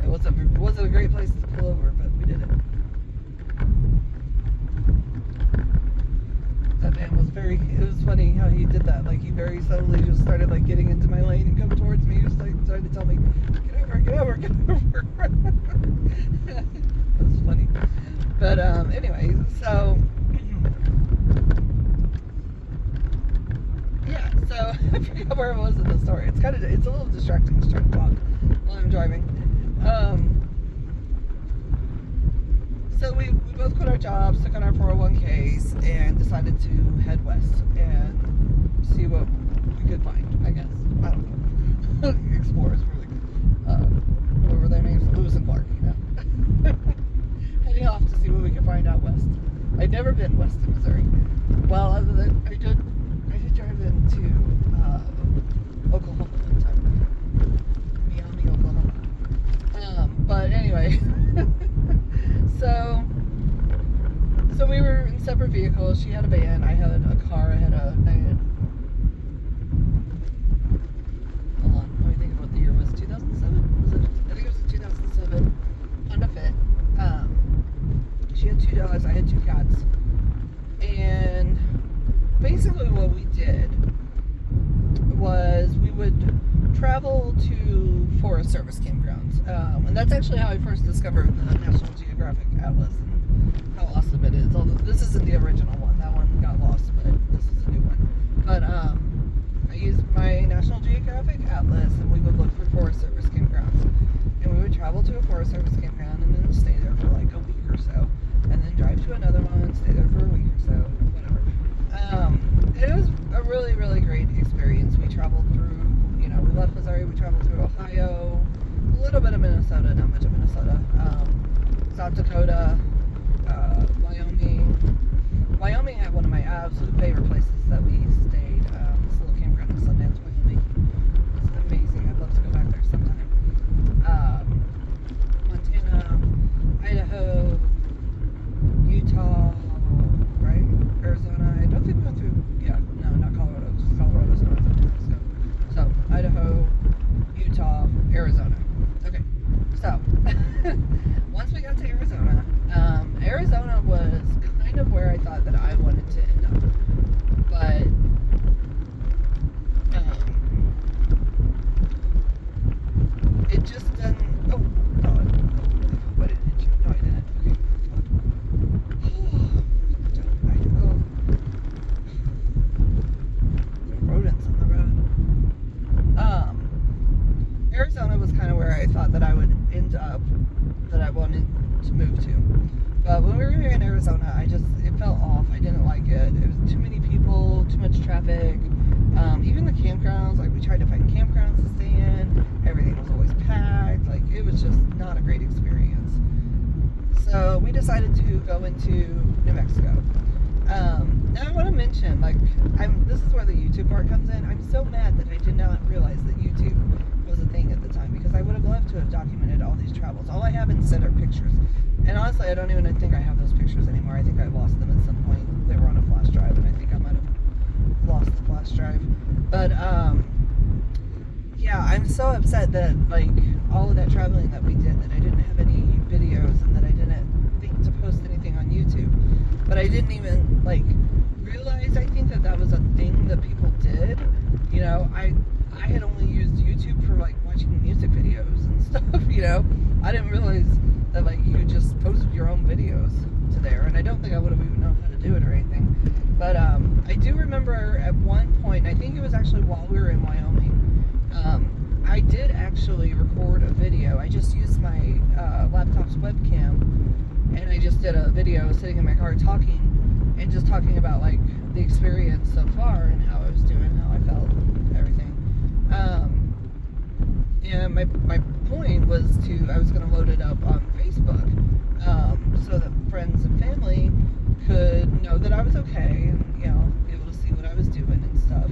It wasn't a great place to pull over, but we did it. That man was it was funny how he did that. Like, he very subtly just started like getting into my lane and coming towards me. He was like trying to tell me, get over. That was funny. But anyway, so yeah, so I forgot where I was in the story. It's a little distracting to try to talk while I'm driving. So we both quit our jobs, took out our 401ks, and decided to head west and see what we could find, I guess. I don't know. Explorers, really. What were their names? Lewis and Clark, Heading off to see what we could find out west. I'd never been west of Missouri. Well, other than I did drive into Oklahoma one time. Miami, Oklahoma. But anyway. So we were in separate vehicles. She had a van. I had a car. I had hold on. Let me think of what the year was. 2007? I think it was a 2007 Honda Fit. She had 2 dogs. I had 2 cats. And basically what we did was we would travel to Forest Service campgrounds. And that's actually how I first discovered the National Geographic Atlas and how awesome it is. Although this isn't the original one. That one got lost, but this is a new one. But I used my National Geographic Atlas, and we would look for Forest Service campgrounds. And we would travel to a Forest Service campground and then stay there for like a week or so. And then drive to another one and stay there for a week or so, whatever. It was a really, really great experience. We traveled through, we left Missouri, we traveled through Ohio, a little bit of Minnesota, not much of Minnesota, South Dakota, Wyoming. Wyoming had one of my absolute favorite places that we stayed, this little campground in Sundance, Wyoming. It's amazing. I'd love to go back there sometime. Montana, Idaho, Utah, right? Arizona. I don't think we went through, not Colorado, just Colorado's north of New Mexico. So, Idaho, Utah, Arizona. Okay, so, once we got to Arizona, Arizona was kind of where I thought that I wanted to end up. But, it just didn't, oh, God. What did it do? No, I didn't. Rodents on the road. Arizona was kind of where I thought that I would end up, that I wanted to move to. But when we were here in Arizona, it felt off. I didn't like it. It was too many people, too much traffic. Even the campgrounds, like we tried to find campgrounds to stay in. Everything was always packed. Like, it was just not a great experience. So we decided to go into New Mexico. Now I want to mention, this is where the YouTube part comes in. I'm so mad that I did not realize that YouTube was a thing at the time, because I would have loved to have documented all these travels. All I have instead are pictures. And honestly, I don't even think I have those pictures anymore. I think I lost them at some point. They were on a flash drive, and I think I might have lost the flash drive. But yeah, I'm so upset that like all of that traveling that we did, that I didn't have any videos, and that I didn't think to post anything on YouTube. But I didn't even like realize, I think, that was a thing that people did. You know, I had only used YouTube for like watching music videos and stuff, you know. I didn't realize that like you just posted your own videos to there, and I don't think I would have even known how to do it or anything. But I do remember at one point, I think it was actually while we were in Wyoming, I did actually record a video. I just used my laptop's webcam, and I just did a video sitting in my car talking, and just talking about like the experience so far and how I was doing, how I felt, everything. And my point was I was going to load it up on Facebook, so that friends and family could know that I was okay, and, you know, be able to see what I was doing and stuff.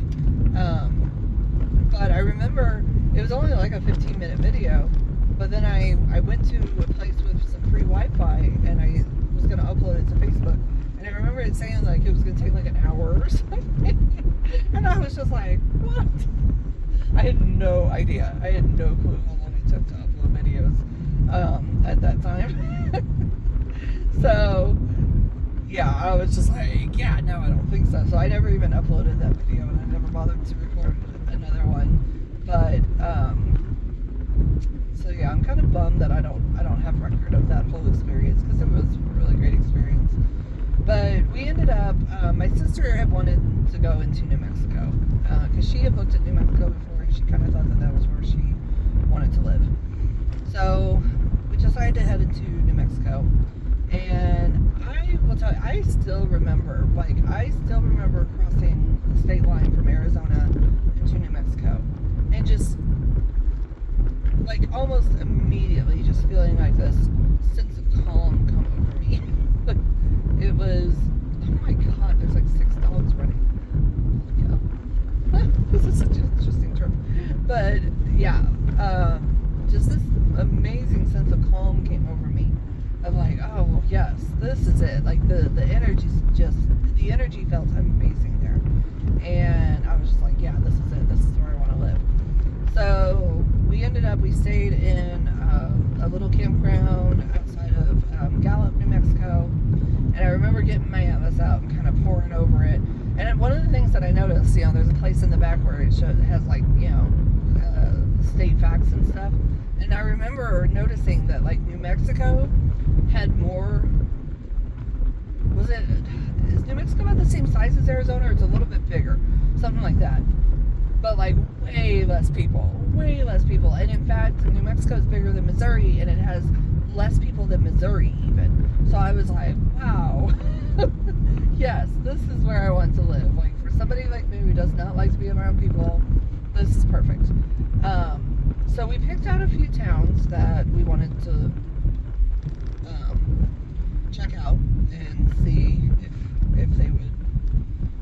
But I remember it was only like a 15-minute video, but then I went to a place with some free Wi-Fi, and I was going to upload it to Facebook, and I remember it saying like it was going to take like an hour or something, and I was just like, what? I had no idea. I had no clue how long it took to upload videos at that time. So, yeah, I was just like, yeah, no, I don't think so. So I never even uploaded that video, and I never bothered to record another one. But, so yeah, I'm kind of bummed that I don't have record of that whole experience, because it was a really great experience. But we ended up, my sister had wanted to go into New Mexico, because she had looked at New Mexico before, and she kind of thought that was where she wanted to live. So we decided to head into New Mexico, and I will tell you, I still remember crossing the state line from Arizona into New Mexico, and just like almost immediately just feeling like this sense of calm come over me. It was, oh my god, there's like 6 dogs running. Holy cow. This is such an interesting trip. But yeah, just this amazing sense of calm came over me. Of like, oh yes, this is it. Like the energy felt amazing there. And I was just like, yeah, this is it. This is where I want to live. So we stayed in a little campground outside of Gallup, New Mexico. And I remember getting my atlas out and kind of pouring over it. And one of the things that I noticed, you know, there's a place in the back where it has like, you know, state facts and stuff. And I remember noticing that like New Mexico had more, is New Mexico about the same size as Arizona, or it's a little bit bigger? Something like that. But like way less people. And in fact, New Mexico is bigger than Missouri, and it has less people than Missouri even. So I was like, wow. Yes, this is where I want to live. Like for somebody like me who does not like to be around people, this is perfect. So we picked out a few towns that we wanted to check out and see if they would,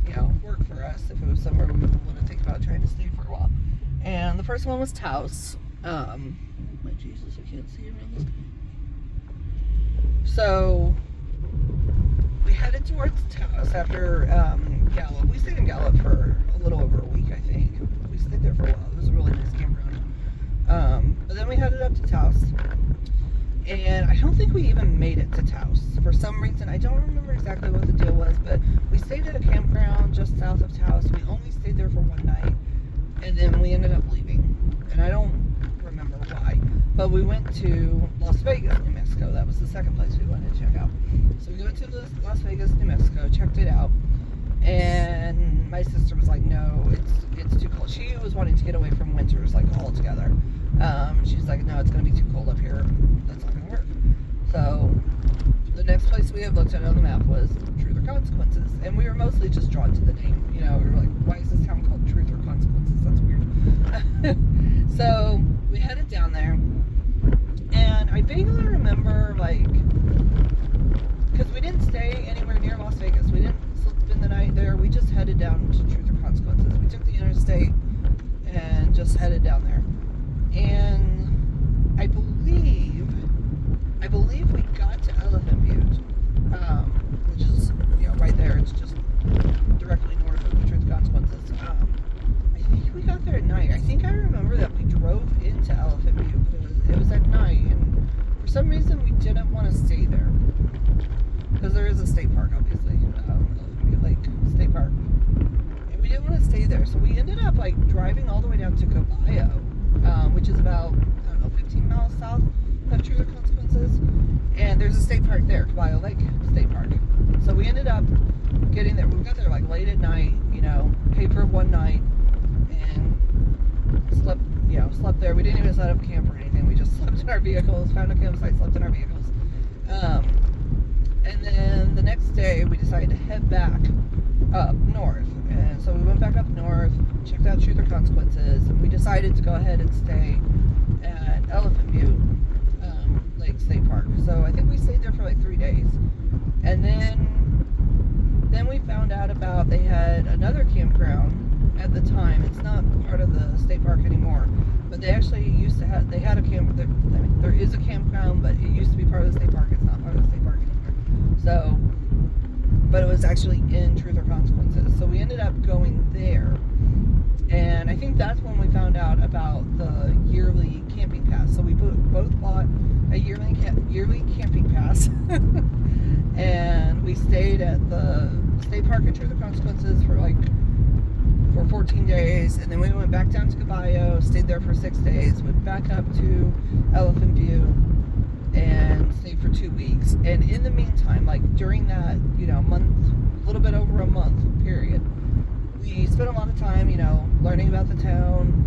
you know, work for us, if it was somewhere we would want to think about trying to stay for a while. And the first one was Taos. My Jesus, I can't see around this. So we headed towards Taos after Gallup. We stayed in Gallup for a little over a week, I think. We stayed there for a while. It was a really nice campground. But then we headed up to Taos. And I don't think we even made it to Taos. For some reason, I don't remember exactly what the deal was, but we stayed at a campground just south of Taos. We only stayed there for one night, and then we ended up leaving. And I don't remember why. But we went to Las Vegas, New Mexico. That was the second place we wanted to check out. So we went to Las Vegas, New Mexico, checked it out. And my sister was like, no, it's too cold. She was wanting to get away from winters, like, altogether. She's like, no, it's going to be too cold up here. That's not going to work. So the next place we had looked at on the map was Truth or Consequences. And we were mostly just drawn to the name. You know, we were like, why is this town called Truth or Consequences? That's weird. So we headed down there. And I vaguely remember, like, because we didn't stay anywhere near Las Vegas. We didn't spend the night there. We just headed down to Truth or Consequences. We took the interstate and just headed down there. And I believe we got to to Elephant View, but it was at night, and for some reason we didn't want to stay there because there is a state park, obviously, Elephant View Lake State Park, and we didn't want to stay there, so we ended up like driving all the way down to Caballo, which is about 15 miles south of True Consequences, and there's a state park there, Caballo Lake State Park. So we ended up getting there. We got there like late at night, paid for one night, and slept there. We didn't even set up camp or anything. We just slept in our vehicles, found a campsite, slept in our vehicles. And then the next day we decided to head back up north. And so we went back up north, checked out Truth or Consequences, and we decided to go ahead and stay at Elephant View Lake State Park. So I think we stayed there for like 3 days. And then we found out about they had another campground at the time. It's not part of the state park anymore, but they actually used to have, they had a camp, there is a campground, but it used to be part of the state park. It's not part of the state park anymore. So, but it was actually in Truth or Consequences. So we ended up going there. And I think that's when we found out about the yearly camping pass. So we both bought a yearly camping pass. And we stayed at the state park at Truth or Consequences for 14 days. And then we went back down to Caballo, stayed there for 6 days, went back up to Elephant View, and stayed for 2 weeks. And in the meantime, like during that, month, a little bit over a month period, we spent a lot of time, learning about the town.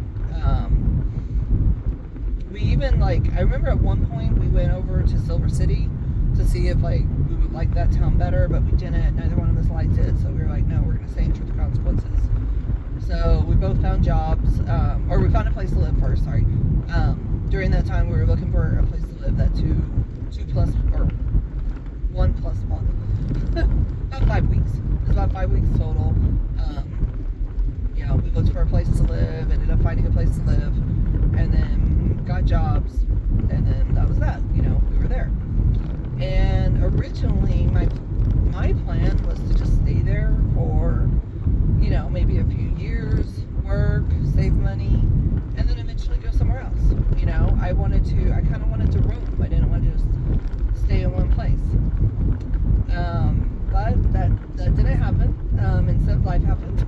We even, I remember at one point we went over to Silver City to see if, we would like that town better, but we didn't. Neither one of us liked it, so we were like, no, we're going to stay in Truth or Consequences. So we both found jobs, or we found a place to live first, sorry. During that time, we were looking for a place to live that 1 plus month. About 5 weeks. It was about 5 weeks total. We looked for a place to live, ended up finding a place to live, and then got jobs, and then that was that. We were there. And originally, my plan was to just stay there for, maybe a few years, work, save money, and then eventually go somewhere else. I kind of wanted to roam. I didn't want to just stay in one place. But that didn't happen. Instead, life happened.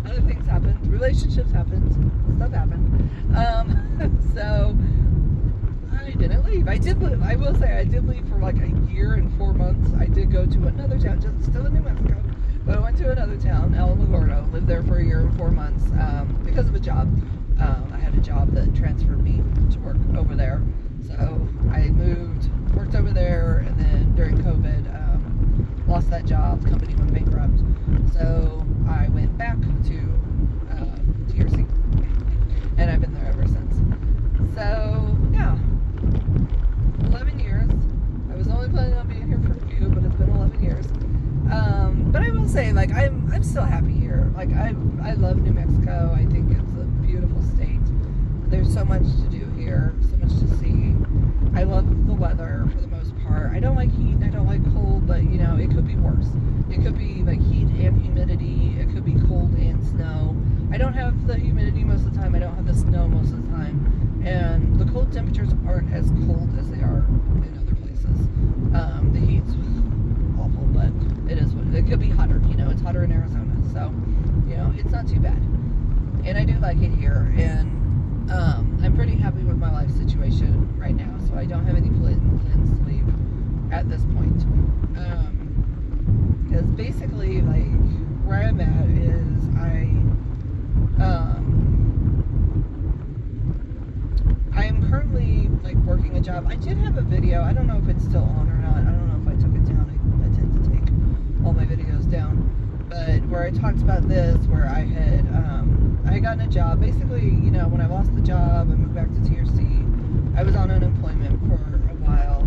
Other things happened. Relationships happened. Stuff happened. So I didn't leave. I did leave. I will say I did leave for like a year and 4 months. I did go to another town, still in New Mexico, but I went to another town, Alamogordo. Lived there for a year and 4 months because of a job. I had a job that transferred me to work over there. So I moved, worked over there, and then during COVID, lost that job. The company went bankrupt. So I went back to TRC, and I've been there ever since. So yeah, 11 years. I was only planning on being here for a few, but it's been 11 years. But I will say, I'm still happy here. I love New Mexico. I think it's a beautiful state. There's so much to do here, so much to see. I love the weather for the most part. I don't like heat, I don't like cold, but it could be worse. It could be heat and humidity. It could be cold and snow. I don't have the humidity most of the time. I don't have the snow most of the time. And the cold temperatures aren't as cold as they are in other places. The heat's awful, but it could be hotter. It's hotter in Arizona, so it's not too bad. And I do like it here, and I'm pretty happy with my life situation right now, so I don't have any plans to leave at this point. Because basically, where I'm at is I am currently working a job. I did have a video. I don't know if it's still on or not. I don't know if I took it down. I tend to take all my videos down. But where I talked about this, where I had gotten a job. Basically, when I lost the job, I moved back to TRC. I was on unemployment for a while.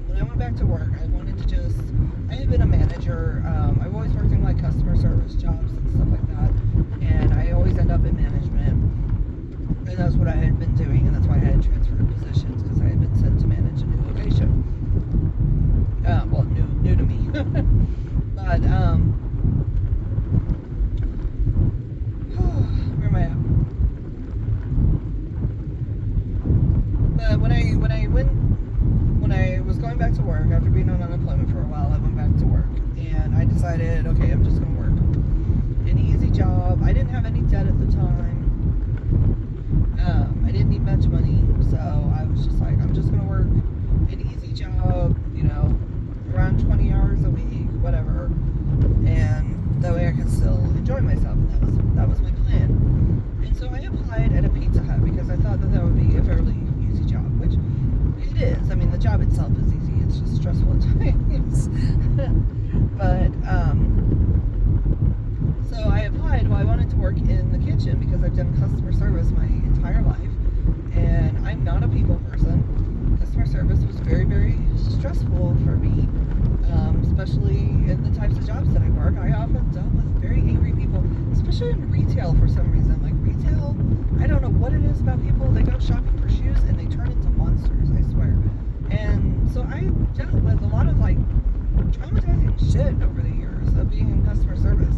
When I went back to work, I wanted to I had been a manager. I've always worked in customer service jobs and stuff like that. And I always end up in management. And that's what I had been doing, and that's why I had transferred positions, because I had been sent to manage a new location. Well, new to me. But, where am I at? decided, okay, I'm just gonna work an easy job. I didn't have any debt at the time. I didn't need much money, so I was just like, I'm just gonna work an easy job, around 20 hours a week, whatever, and that way I can still enjoy myself. And that was my plan. And so I applied at a Pizza Hut because I thought that would be a fairly easy job, which it is. I mean, the job itself is easy. It's just stressful at times. But so I applied. Well, I wanted to work in the kitchen because I've done customer service my entire life, and I'm not a people person. Customer service was very, very stressful for me, especially in the types of jobs that I work. I often dealt with very angry people, especially in retail for some reason. Like retail, I don't know what it is about people. They go shopping for shoes and they turn into monsters, I swear. And so I dealt with a lot of like traumatizing shit over the years of being in customer service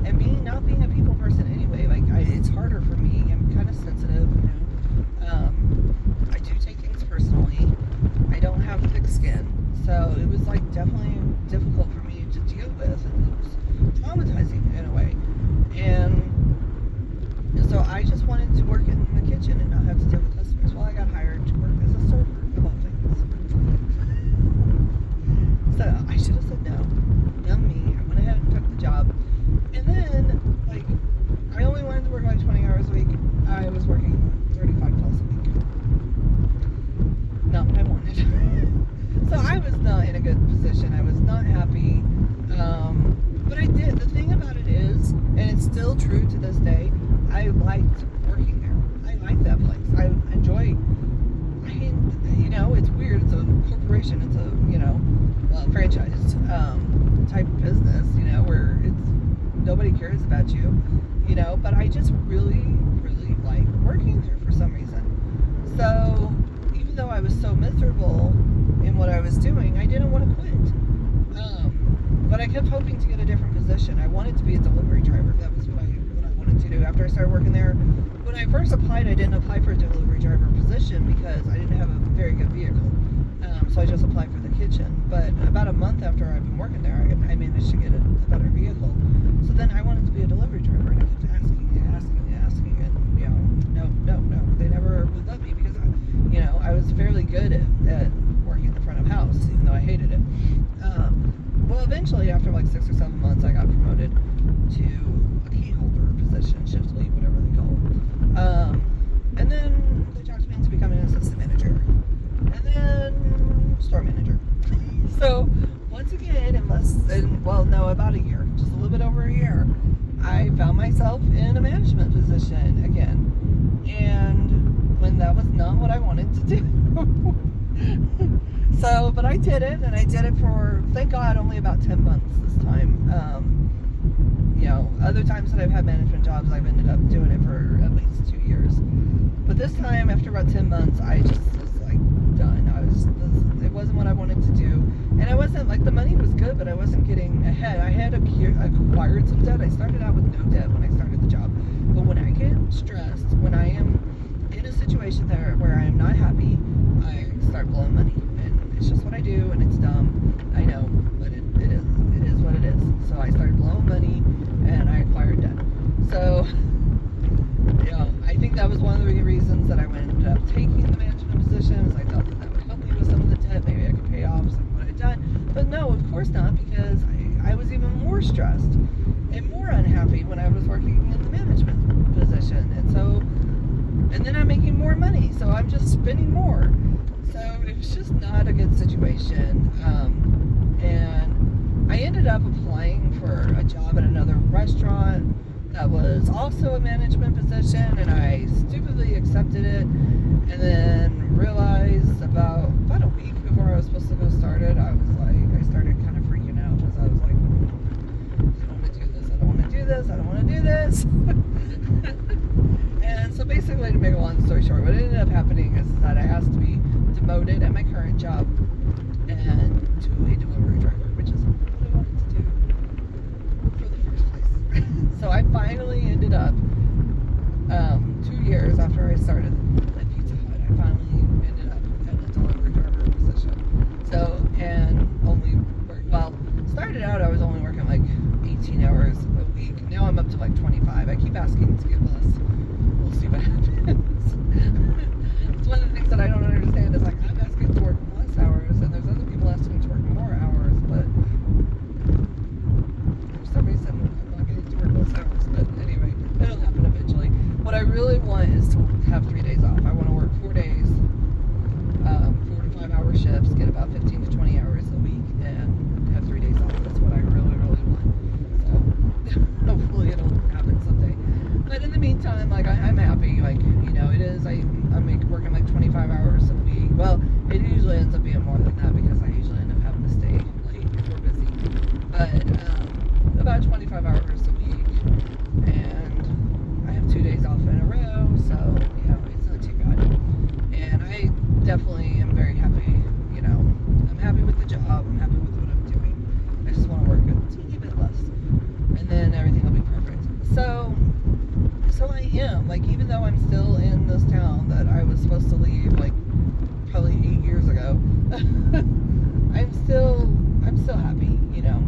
and not being a people person anyway. Like it's harder for me. I'm kind of sensitive, I do take things personally. I don't have thick skin, so it was like definitely difficult for me to deal with, and it was traumatizing in a way. And so I just wanted to work in the kitchen and not have to deal with customers. Well, I got hired to work as a server, of all things. So I should have said no. Young me. I went ahead and took the job. And then, like, I only wanted to work like 20 hours a week. I was working 35 plus a week. Not what I wanted. So I was not in a good position. I was not happy. But I did. The thing about it is, and it's still true to this day, I liked working there. I like that place. I enjoy. It's weird. It's a corporation. It's a, franchise type of business, where nobody cares about you, but I just really, really like working there for some reason. So even though I was so miserable in what I was doing, I didn't want to quit. But I kept hoping to get a different position. I wanted to be a delivery driver. That was what I wanted to do after I started working there. When I first applied, I didn't apply for a delivery driver position because I didn't have a very good vehicle. So I just applied for the kitchen. But about a month after I've been working there, I managed to get a better vehicle. So then I wanted to be a delivery driver, and I kept asking, and no. They never would let me because I was fairly good at working the front of house, even though I hated it. Well, eventually, after like 6 or 7 months, I got promoted to a key holder position, shift lead, whatever they call it. And then they talked me into becoming an assistant manager, and then store manager. So once again, about a year, just a little bit over a year, I found myself in a management position again. And when that was not what I wanted to do. So, but I did it, and I did it for, thank God, only about 10 months this time. Other times that I've had management jobs, I've ended up doing it for at least 2 years. But this time, after about 10 months, I just was like done. It wasn't what I wanted to do. And I wasn't, like, the money was good, but I wasn't getting ahead. I had acquired some debt. I started out with no debt when I started the job. But when I get stressed, when I am in a situation where I am not happy, I start blowing money. And it's just what I do, and it's dumb. I know, but it is what it is. So I started blowing money, and I acquired debt. So, I think that was one of the reasons that I ended up taking the management position, was I felt that would help me with some of the debt. Maybe I could pay off some of what I'd done. But no, of course not, because I was even more stressed and more unhappy when I was working in the management position. And then I'm making more money, so I'm just spending more. So it was just not a good situation. And I ended up applying for a job at another restaurant that was also a management position, and I stupidly accepted it, and then realized about a week before I was supposed to go started, I started kind of freaking out, because I was like, I don't want to do this, I don't want to do this, I don't want to do this. And so basically, to make a long story short, what ended up happening is that I asked to be demoted at my current job and to a delivery driver, which is what I wanted to do for the first place. So I finally ended up, 2 years after I started at Pizza Hut, I finally ended up at a delivery driver position. So, and only started out, I was only working like have 3 days off. I want to work 4 days, 4 to 5 hour shifts, get about 15 to 20 hours a week, and have 3 days off. That's what I really, really want. So hopefully it'll happen someday. But in the meantime, like I'm happy. Like, you know, it is. I'm working like 25 hours a week. Well, it usually ends up being more than that because I usually end up having to stay late if we're busy. But about 25 hours a week, and I have 2 days off in a row, so you know it's not too bad. And I definitely am very happy. You know, I'm happy with the job. I'm happy with what I'm doing. I just want to work a teeny bit less, and then everything will be perfect. So I am, like, even though I'm still in this town that I was supposed to leave like probably 8 years ago, I'm still happy, you know.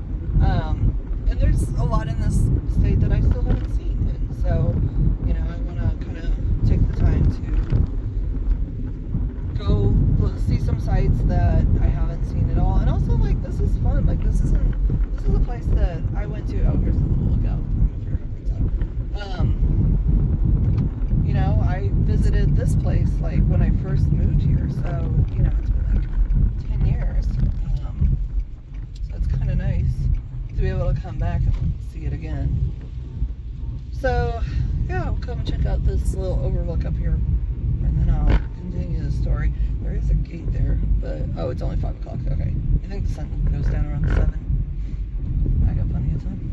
And there's a lot in this state that I still haven't seen, and so, you know, I want to kind of take the time to go see some sites that I haven't seen at all. And also, like, this is fun. Like, this is a place that I went to. Oh, here's the little lookout. You know, I visited this place like when I first moved here, so you know it's been like 10 years. So it's kind of nice to be able to come back and see it again. So yeah, I'll come check out this little overlook up here, and then I'll continue the story. There is a gate there, but oh, it's only 5 o'clock. Okay, I think the sun goes down around 7. I got plenty of time.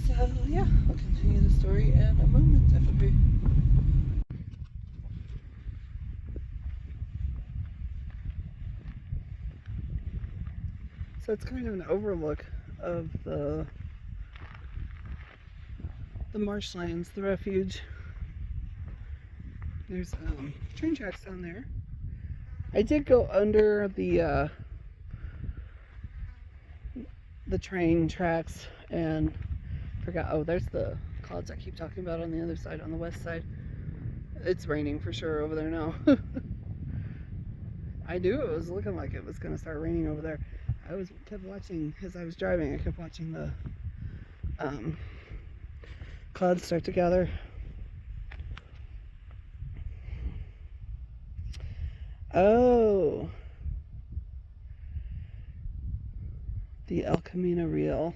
So yeah, I'll continue the story in a moment, FFB. So it's kind of an overlook of the marshlands, the refuge. There's train tracks down there. I did go under the train tracks and forgot. Oh, there's the clouds I keep talking about on the other side, on the west side. It's raining for sure over there now. I knew it was looking like it was going to start raining over there. I kept watching as I was driving. I kept watching the clouds start to gather. Oh, the El Camino Real.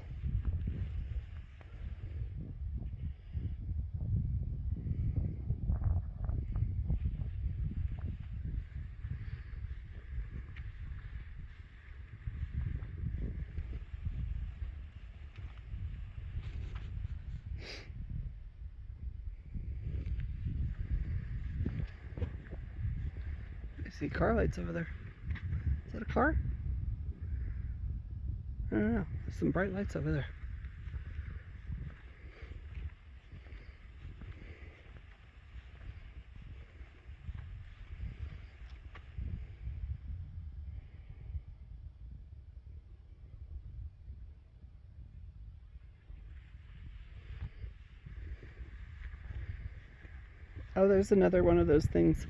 I see car lights over there. Is that a car? I don't know. There's some bright lights over there. Oh, there's another one of those things.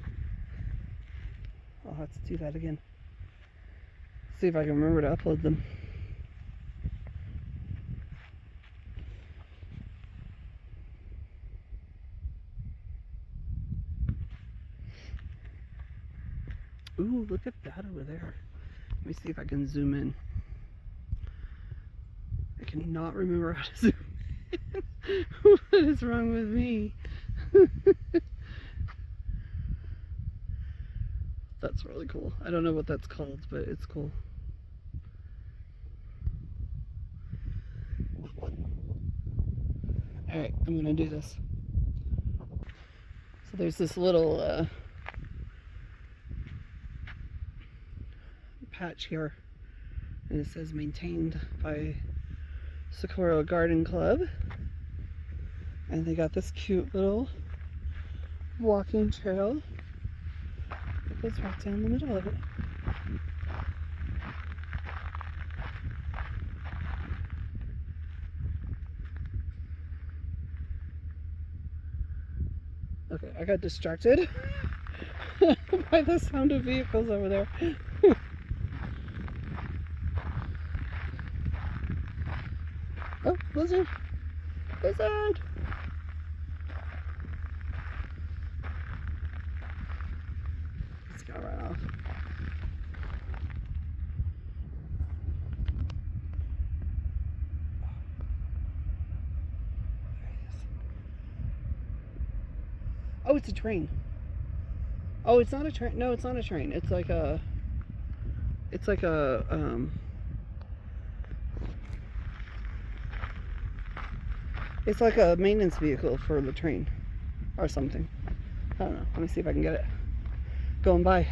I'll have to do that again. See if I can remember to upload them. Ooh, look at that over there. Let me see if I can zoom in. I cannot remember how to zoom in. What is wrong with me? That's really cool. I don't know what that's called, but it's cool. Alright, I'm gonna do this. So there's this little patch here, and it says maintained by Socorro Garden Club. And they got this cute little walking trail. It goes right down the middle of it. Okay, I got distracted by the sound of vehicles over there. Oh, lizard! Lizard! just gonna run off. Oh, it's a train. Oh, it's not a train. No, it's not a train. It's like a it's like a it's like a maintenance vehicle for the train or something. I don't know. Let me see if I can get it going by.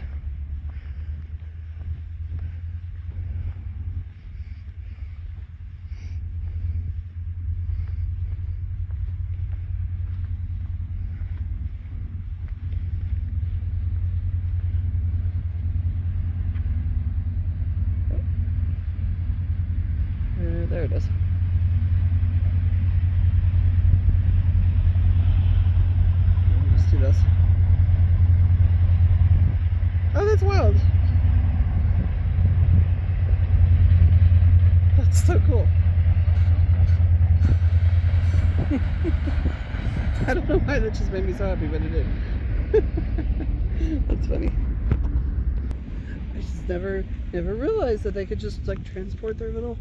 There it is. Let's do this. Oh, that's wild. That's so cool. I don't know why that just made me so happy, but it did. That's funny. I just never realized that they could just like transport their little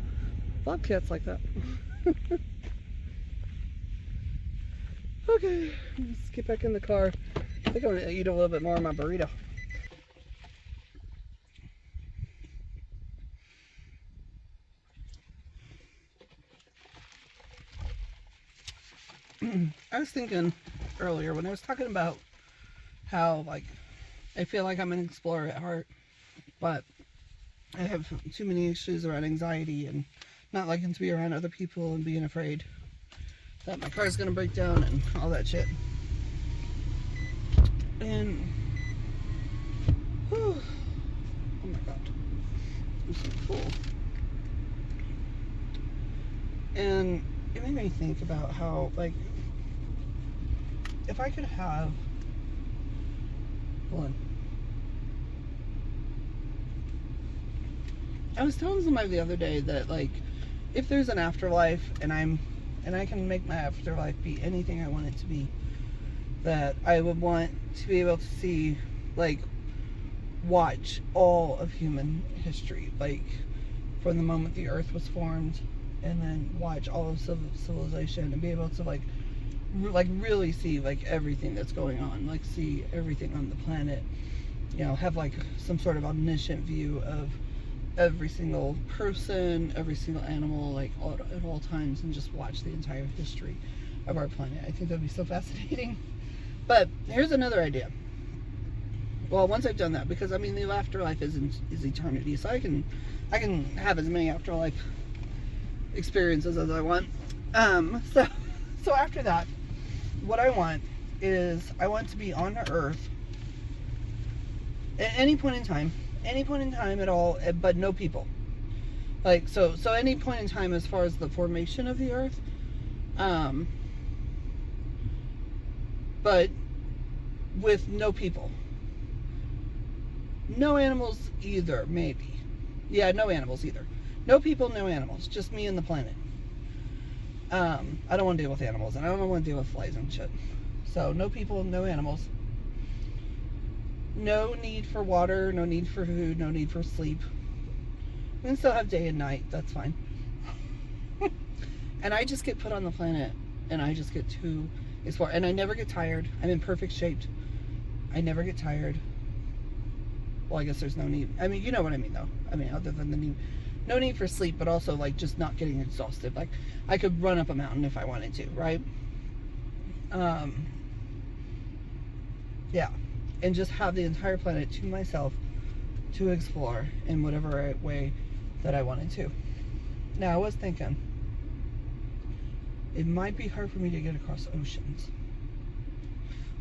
bobcats like that. Okay, let's get back in the car. I think I'm gonna eat a little bit more of my burrito. I was thinking earlier when I was talking about how like I feel like I'm an explorer at heart, but I have too many issues around anxiety and not liking to be around other people and being afraid that my car's gonna break down and all that shit. And oh my god, I'm so full. And it made me think about how, like, if I could have one. I was telling somebody the other day that, like, if there's an afterlife and I can make my afterlife be anything I want it to be, that I would want to be able to see, like, watch all of human history, like, from the moment the earth was formed, and then watch all of civilization and be able to, like really see, like, everything that's going on, like, see everything on the planet, you know, have, like, some sort of omniscient view of every single person, every single animal, like, at all times, and just watch the entire history of our planet. I think that'd be so fascinating. But here's another idea. Well, once I've done that, because I mean the afterlife is eternity, so I can have as many afterlife experiences as I want. So after that, what I want is I want to be on Earth at any point in time at all, but no people. Like, so any point in time as far as the formation of the Earth, but with no people. No animals either, maybe. Yeah, no animals either. No people, no animals. Just me and the planet. I don't want to deal with animals, and I don't want to deal with flies and shit. So, no people, no animals. No need for water, no need for food, no need for sleep. We can still have day and night, that's fine. And I just get put on the planet, and I just get to explore. And I never get tired. I'm in perfect shape. I never get tired. Well, I guess there's no need. I mean, you know what I mean, though. I mean, other than the need. No need for sleep, but also, like, just not getting exhausted. Like, I could run up a mountain if I wanted to, right? Yeah. And just have the entire planet to myself to explore in whatever way that I wanted to. Now, I was thinking, it might be hard for me to get across oceans.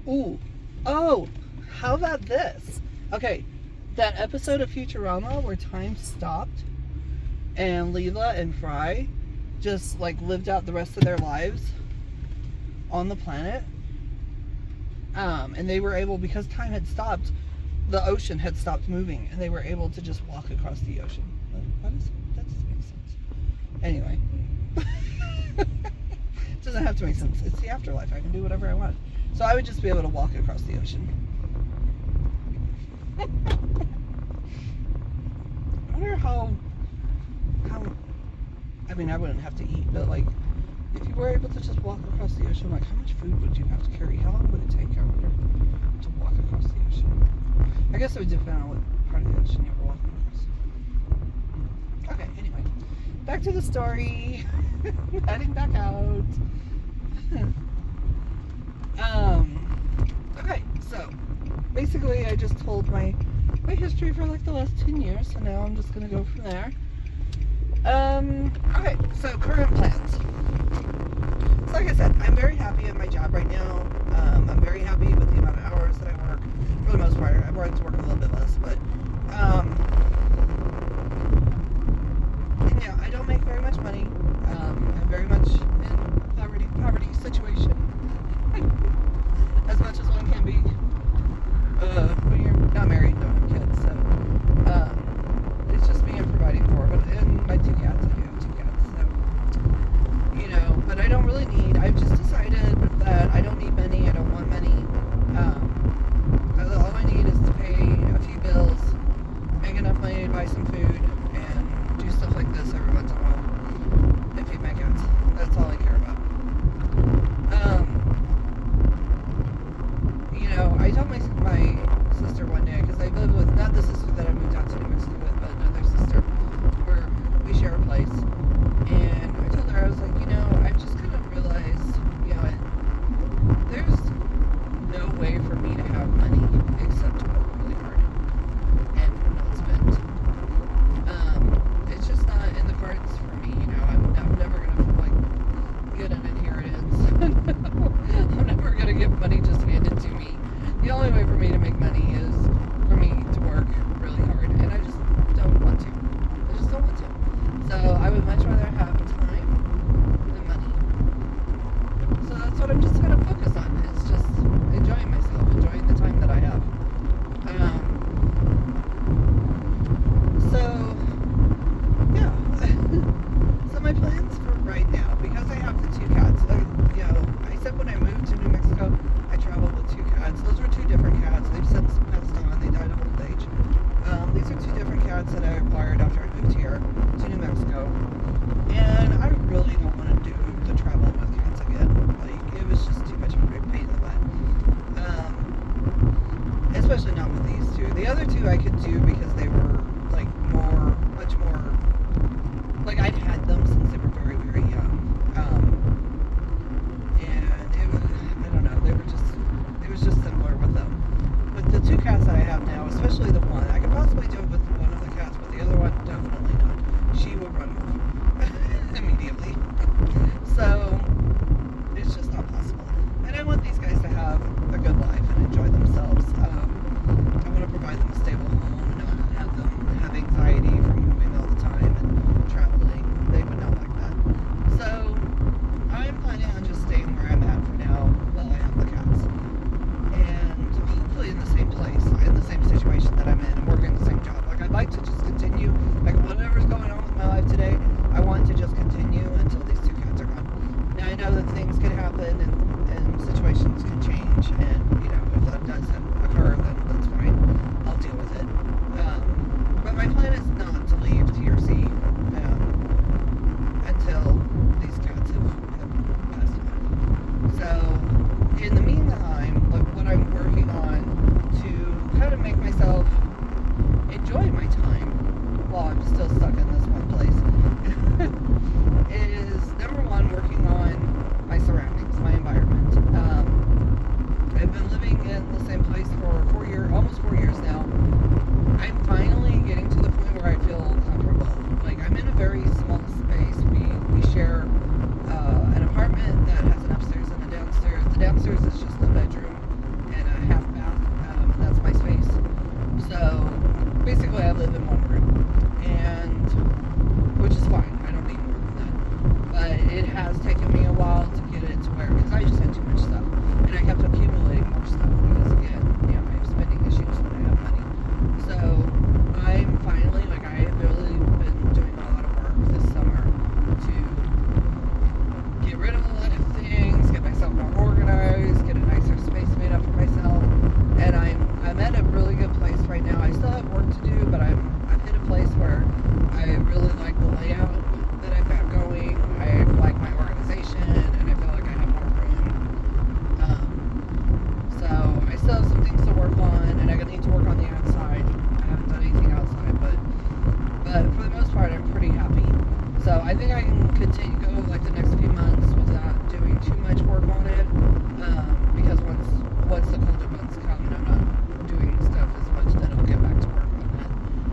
Ooh. Oh, how about this? Okay, that episode of Futurama where time stopped and Leela and Fry just, like, lived out the rest of their lives on the planet. And they were able, because time had stopped, the ocean had stopped moving, and they were able to just walk across the ocean. That doesn't make sense. Anyway. It doesn't have to make sense. It's the afterlife. I can do whatever I want. So I would just be able to walk across the ocean. I wonder how, I mean, I wouldn't have to eat, but like, if you were able to just walk across the ocean, like, how much food would you have to carry? How long would it take, I wonder, to walk across the ocean? I guess it would depend on what part of the ocean you were walking across. Okay, anyway, back to the story. Heading back out. Okay, so basically I just told my history for like the last 10 years, so now I'm just gonna go from there. Okay, so current plans. So like I said, I'm very happy at my job right now. I'm very happy with the amount of hours that I work. For the most part, I'd like to work a little bit less, but yeah, I don't make very much money. I'm very much in a poverty situation. As much as one can be when you're not married and don't have kids. So it's just me I'm providing for. But and my 2 cats, I do have 2 cats. So you know, but I don't really need. I've just decided that I don't need money. I don't want money. All I need is to pay a few bills, make enough money to buy some food, and do stuff like this every once in a while. And feed my cats. That's all I care about. You know, I told my sister one day, because I live with, not the sister that I moved out to New Mexico with, but another sister, where we share a place, and I told her, I was like, you know, I've just kind of realized, you know, there's no way for me to have money except to work really hard and not spend. It's just not in the cards for me, you know, I'm never gonna, like, get an inheritance. I'm never gonna get money just handed to me. The only way for me to make money is for me to work really hard, and I just don't want to. I just don't want to. So I would much rather have time than money. So that's what I'm just gonna focus on. It's just enjoying myself, enjoying the time that I have. So yeah. So my plans for right now, because I have the 2 cats, you know, I said when I moved to New Mexico, I traveled with 2 cats. Those were 2 different cats. They've since passed on. They died of old age. These are 2 different cats that I acquired after I moved here to New Mexico. And I really don't want to do the traveling with cats again. Like, it was just too much of a big pain in the butt. Especially not with these 2. The other 2 I could do because they were, like, much more, like, I'd had them since they were very, very young. And it was, I don't know, it was just simpler with them. With the 2 cats that I have now, especially the one, I could possibly do it with one of the cats, but the other one, definitely not. She would run off immediately. So, it's just not possible. And I want these guys to have a good life and enjoy themselves. I want to provide them a stable home and not have them have anxiety from moving all the time and traveling. They would not like that. So, I'm planning on just staying where I'm at for now while I have the cats. And hopefully in the same place, in the same situation that I'm in, and working the same job. Like still have some things to work on, and I need to work on the outside. I haven't done anything outside, but for the most part, I'm pretty happy. So I think I can continue go like the next few months without doing too much work on it, because once the colder months come and I'm not doing stuff as much, then I'll get back to work on that.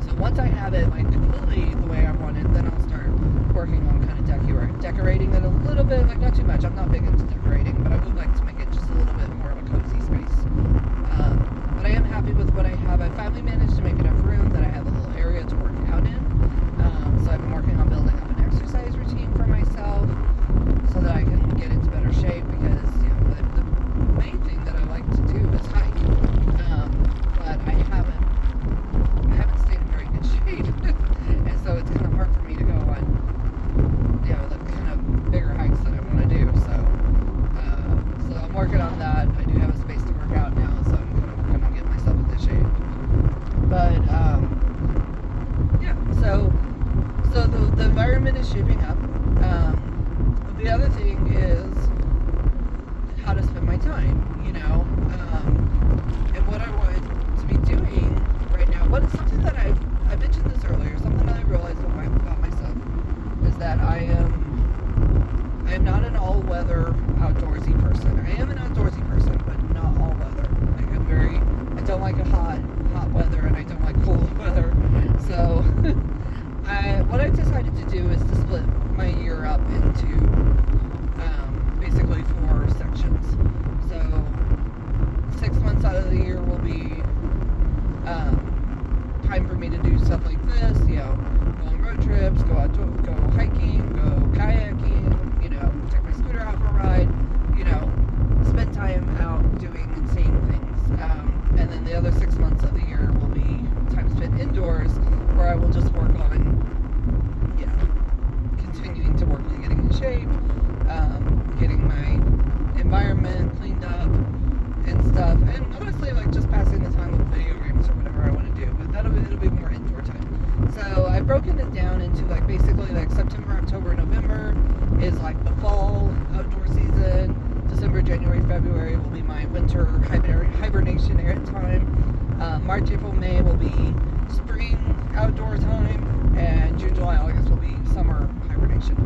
So once I have it like completely the way I want it, then I'll start working on kind of decorating it a little bit, like not too much. I'm not big into decorating, but I would like to make it just a little bit more of a cozy space. But I am happy with what I have. I finally managed to make enough room that I have a little area to work out in. So I've been working on building up an exercise routine for myself so that I can get into better shape, because the main thing that I like to do is hike. But I haven't stayed in very good shape. And so it's kind of hard for me to go on the kind of bigger hikes that I want to do. So I'm working on that. I do have a space to work out now, so I'm kind of working on getting myself in good shape. But so the environment is shaping up. The other thing is how to spend my time, and what I want to be doing right now. But it's something that I mentioned this earlier. Something that I realized about myself is that I am not an all-weather outdoorsy person. I am an outdoorsy person, but not all weather. I don't like a hot weather, and I don't like cold weather. So what I decided to do is to split my year up into basically 4 sections. So 6 months out of the year will be time for me to do stuff like this, go on road trips, go hiking, go kayaking, take my scooter out for a ride, spend time out doing insane things. And then the other 6 months of the year will be time spent indoors, where I will just work on, continuing to work on getting in shape, getting my environment cleaned up and stuff, and honestly, like just passing the time with video games or whatever I want to do. But it'll be more indoor time. So I've broken it down into basically September, October, November is like the fall outdoor season. December, January, February will be my winter hibernation time. March, April, May will be spring outdoor time, and June, July, August will be summer hibernation.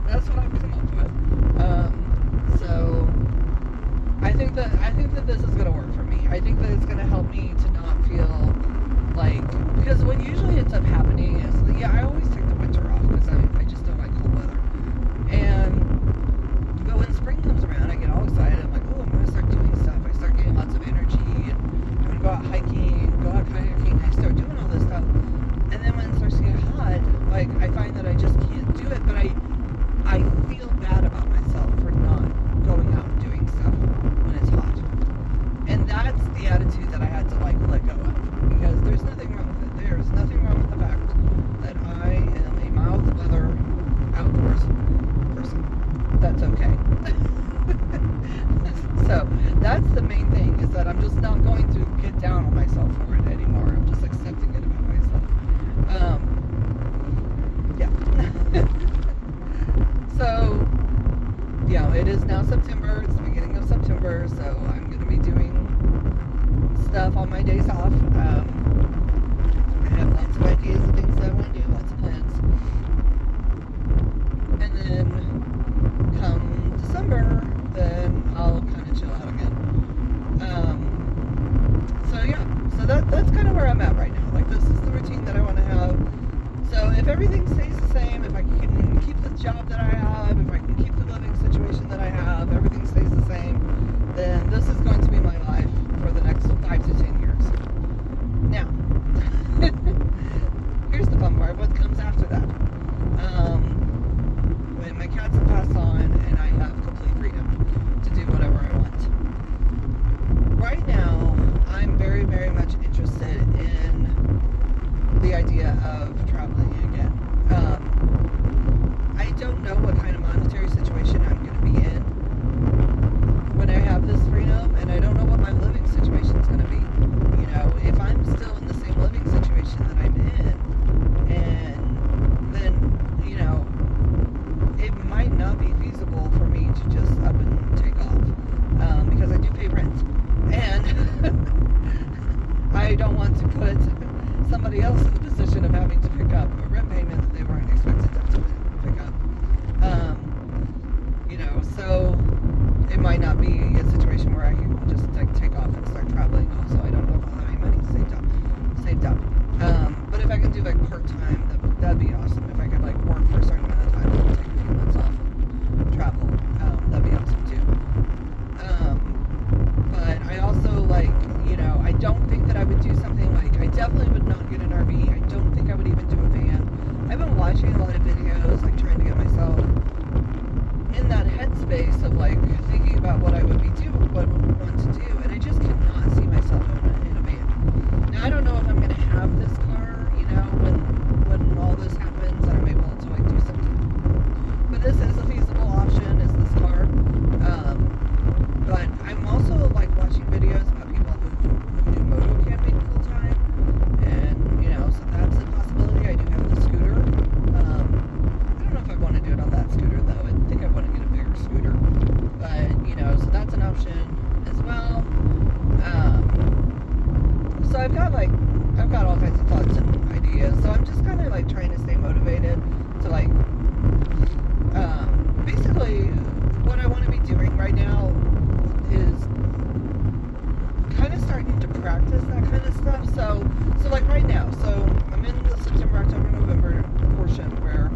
That's what I've come up with. So I think that this is going to work for me. I think that it's going to help me to not feel because what usually ends up happening is, I always take the winter off because I just don't like cold weather. But when spring comes around, I get all excited. I'm like, oh, I'm going to start doing stuff. I start getting lots of energy, and I'm going to go out hiking, go out kayaking. I start doing all this stuff. And then when it starts to get hot, I find that I just can't do it. But I feel bad about myself for not going out and doing stuff when it's hot. And that's the attitude that I had to let go of. Because there's nothing wrong with it. There's nothing wrong with the fact that I am a mild weather outdoors person. That's okay. So that's the main thing, is that I'm just not going to get down on myself for it anymore. I'm just accepting it about myself. So it is now September. It's the beginning of September, so I'm going to be doing stuff on my days off. I have lots of ideas of things that I want to do, lots of plans. And then come December, then I'll kind of chill out again. So that's kind of where I'm at right now. This is the routine that I want to have. So if everything stays the same, if I can keep the job that I have, if I can keep the living situation that I have, everything stays the same, then this is going to be my life for the next 5 to 10 years. Now, here's the fun part. What comes after that? When my cats have passed on and I have complete freedom to do whatever I want. Right now, I'm very, very much interested in the idea of traveling again. I don't know what kind of monetary situation I'm going to be in when I have this freedom, and I don't know what my living situation is going to be. If I'm still in the same living situation that I'm in, and then, it might not be feasible for me to just up and take off, because I do pay rent. don't think that I would do something like, I definitely would not get an RV. I don't think I would even do a van. I've been watching a lot of videos, like trying to get myself in that headspace of like thinking about what I would be doing, what I would want to do, and I just cannot see myself in a van. Now I don't know if I'm gonna have this car, you know, when all this happens and I'm able to like do something. But this is a feasible option, is this car. But I'm also like watching videos about people who do moto camping full time, and you know, so that's a possibility. I do have the scooter. I don't know if I want to do it on that scooter though. I think I want to get a bigger scooter, but you know, so that's an option as well. So I've got all kinds of thoughts and ideas. So I'm just kind of like trying to stay motivated to like, basically what I want to be doing right now is kind of starting to practice that kind of stuff. So like right now, so I'm in the September, October, November portion where,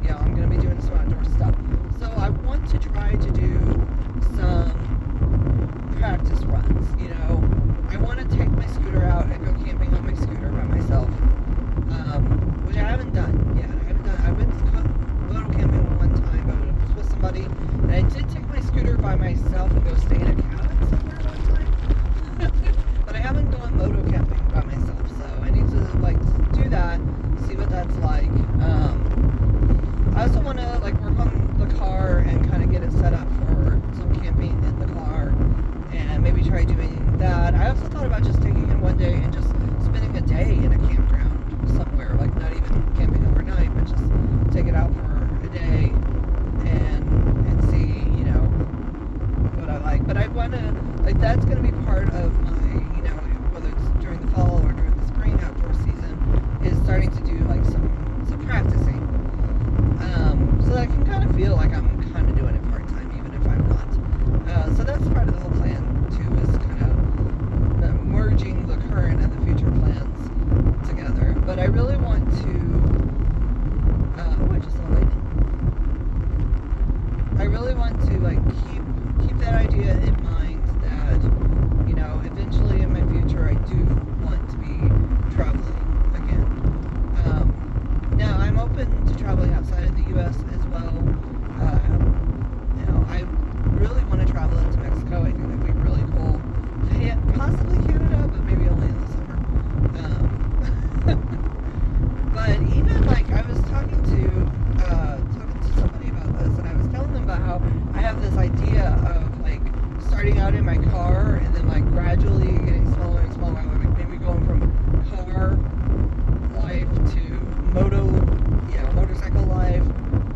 yeah, I'm going to be doing some outdoor stuff. So I want to try to do some practice runs, you know. I want to take my scooter out and go camping on my scooter by myself, which I haven't done yet. I went moto camping one time, but it was with somebody, and I did take my scooter by myself and go stay in a cabin somewhere one time. But I haven't gone moto camping by myself, so I need to like do that, see what that's like. I also want to like work on the car and kind of get it set up for some camping in the car, and maybe try doing that. I also thought about just taking it one day and just spending a day in a campground somewhere, like not even camping overnight, but just take it out for a day and see, you know, what I like. But I want to, like, that's going to be part of my, you know, whether it's during the fall or during the spring outdoor season, is starting to do like some practicing, so that I can kind of feel like I'm kind of doing it part-time, even if I'm not. So that's part of the whole plan too, is kind of merging the current and the future plans together. But I really want to, I just saw lightning. I really want to like keep that idea in mind that, you know, eventually in my future I do want to be traveling again. Now I'm open to traveling outside of the U.S. as well. You know, I really want to travel into Mexico. I think that'd be really cool. Possibly Canada, but maybe only in the summer. But even like I was talking to somebody about this, and I was telling them about how I have this idea of like starting out in my car and then like gradually getting smaller and smaller, like maybe going from car life to motorcycle life,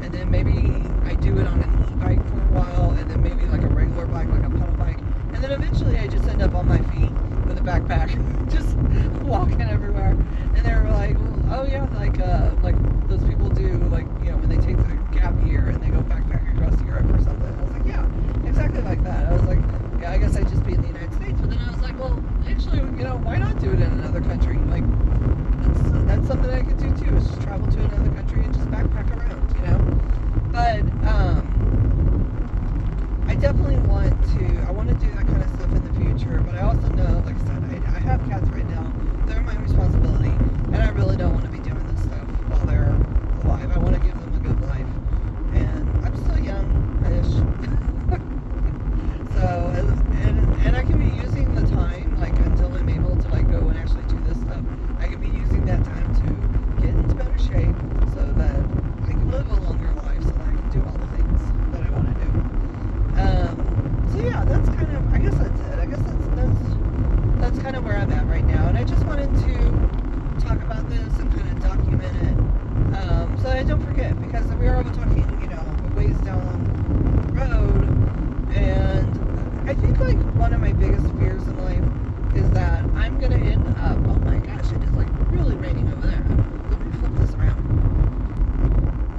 and then maybe I do it on an e-bike for a while, and then maybe like a regular bike, like a pedal bike, and then eventually I just end up on my feet with a backpack, just walking everywhere. And they were like, well, oh yeah, like those people do, like, you know, when they take the gap year and they go backpacking across Europe or something. I was like, yeah, exactly like that. I was like, yeah, I guess I'd just be in the United States. But then I was like, well, actually, you know, why not do it in another country? Like, that's something I could do too, is just travel to another country and just backpack around, you know? But I definitely want to do that kind of stuff in the future, but I also know, like I said, I have cats right now. They're my responsibility, and I really don't want to be doing this stuff while they're alive. I want to give them a good life, and I'm still young-ish. So, and I can be using the time, like, until I'm able to, like, go and actually do this stuff. I can be using that time to get into better shape so that I can live a longer life, so that I can do all the things that I want to do. So yeah, that's kind of, I guess that's it. I guess that's kind of where I'm at right now. And I just wanted to talk about this and kind of document it, so I don't forget, because we are talking, you know, ways down the road. And I think like one of my biggest fears in life is that I'm gonna end up, oh my gosh, it is like really raining over there. Let me flip this around.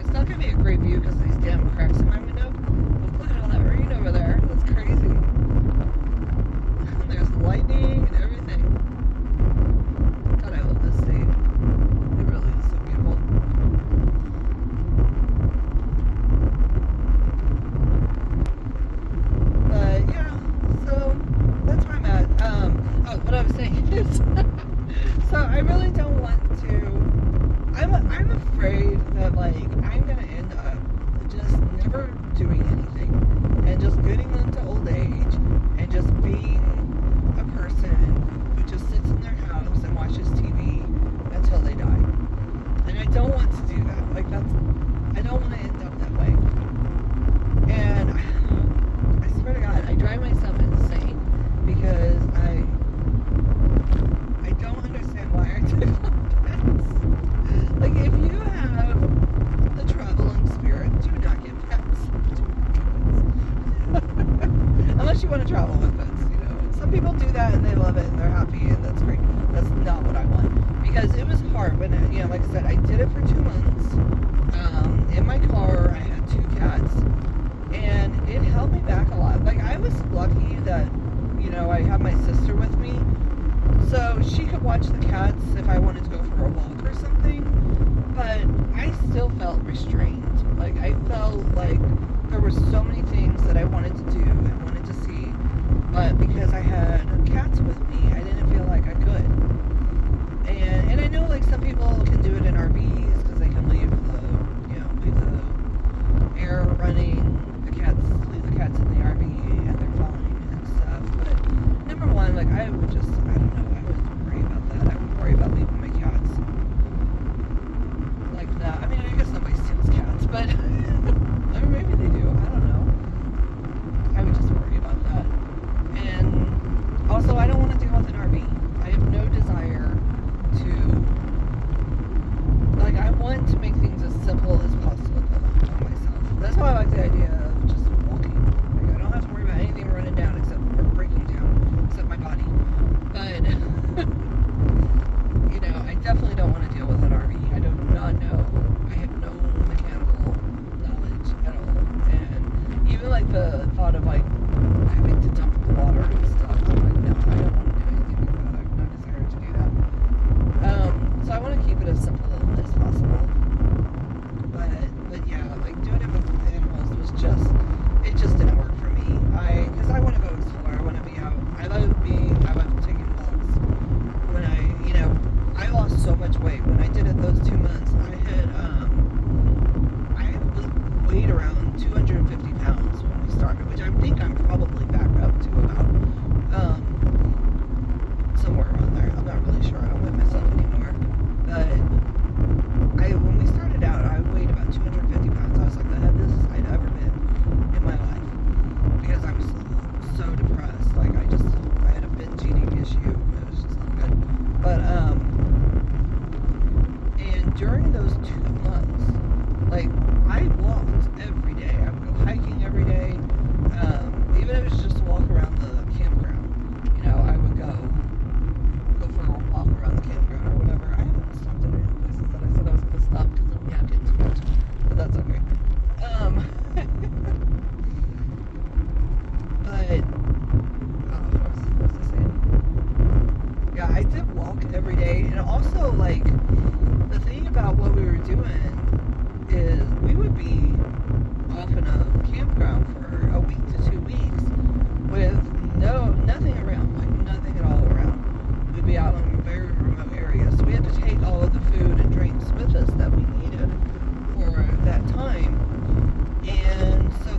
It's not gonna be a great view because of these damn cracks in my window. But look at all that rain over there. That's crazy. There's lightning and everything. God, I love this state. It really is so beautiful. But yeah, so that's where I'm at. What I I'm saying is, so I really don't want to. I'm afraid that like I'm gonna end up just never doing anything and just getting into old age and just being a person who just sits in their house and watches TV until they die. And I don't want to do that. Like I don't want to end up that way. And I swear to God, I drive myself insane because I don't understand why I took on pets. Like, if you have the traveling spirit, do not get pets. Unless you want to travel with pets, you know. Some people do that and they love it and they're happy and that's great. That's not what I want. Because it was hard when, you know, like I said, I did it for 2 months. In my car, I had 2 cats. And it held me back a lot. Like, I was lucky that, you know, I had my sister with me. So she could watch the cats if I wanted to go for a walk or something. But I still felt restrained. Like, I felt like there were so many things that I wanted to do and wanted to see. But because I had cats with me, I didn't feel like I could. And I know, like, some people can do it in RVs because they can leave the air running. Leave the cats in the RV and they're fine and stuff. But number one, like, I don't know, I wouldn't worry about that. I would worry about leaving my cats like that. I mean, I guess nobody steals cats, but I mean, maybe they do. I don't know. I would just worry about that. And also, I don't want to deal with an RV. I have no desire to, like, I want to make things as simple as possible for myself. That's why I like the idea of just walking. Like, I don't have to worry about anything running down or breaking down, except my body. But, you know, I definitely don't want to deal with an RV. I do not know. I have no mechanical knowledge at all. And even, like, the thought of, like, having to dump the water and stuff, I'm like, no, I don't want to do anything like that. I have no desire to do that. So I want to keep it as simple as possible. But yeah, like, doing it with animals was it just didn't work for me. Because I want to go explore, I want to be out. I love taking walks. When I lost so much weight. When I did it those 2 months, I was weighed around 250 pounds when we started, which I think I'm probably back up to about, somewhere around there. I'm not really sure. I don't weigh myself anymore. But when we started out, I weighed about 250 pounds. I was like the heaviest I'd ever been in my life because I was so depressed. Like, I had a binge eating issue. It was just not good. But and during those 2 months, like, I walked every day. I would go hiking every day. Even if it was just to walk around the campground. You know, I would go for a walk around the campground or whatever. I haven't stopped at any of the places that I said I was going to stop because I'm yapping too much. But that's okay. But, what was I saying? Yeah, I did walk every day. And also, like, the thing about what we were doing is we would be off in a campground for a week to 2 weeks with nothing around, like nothing at all around. We'd be out in very remote areas, so we had to take all of the food and drinks with us that we needed for that time. And so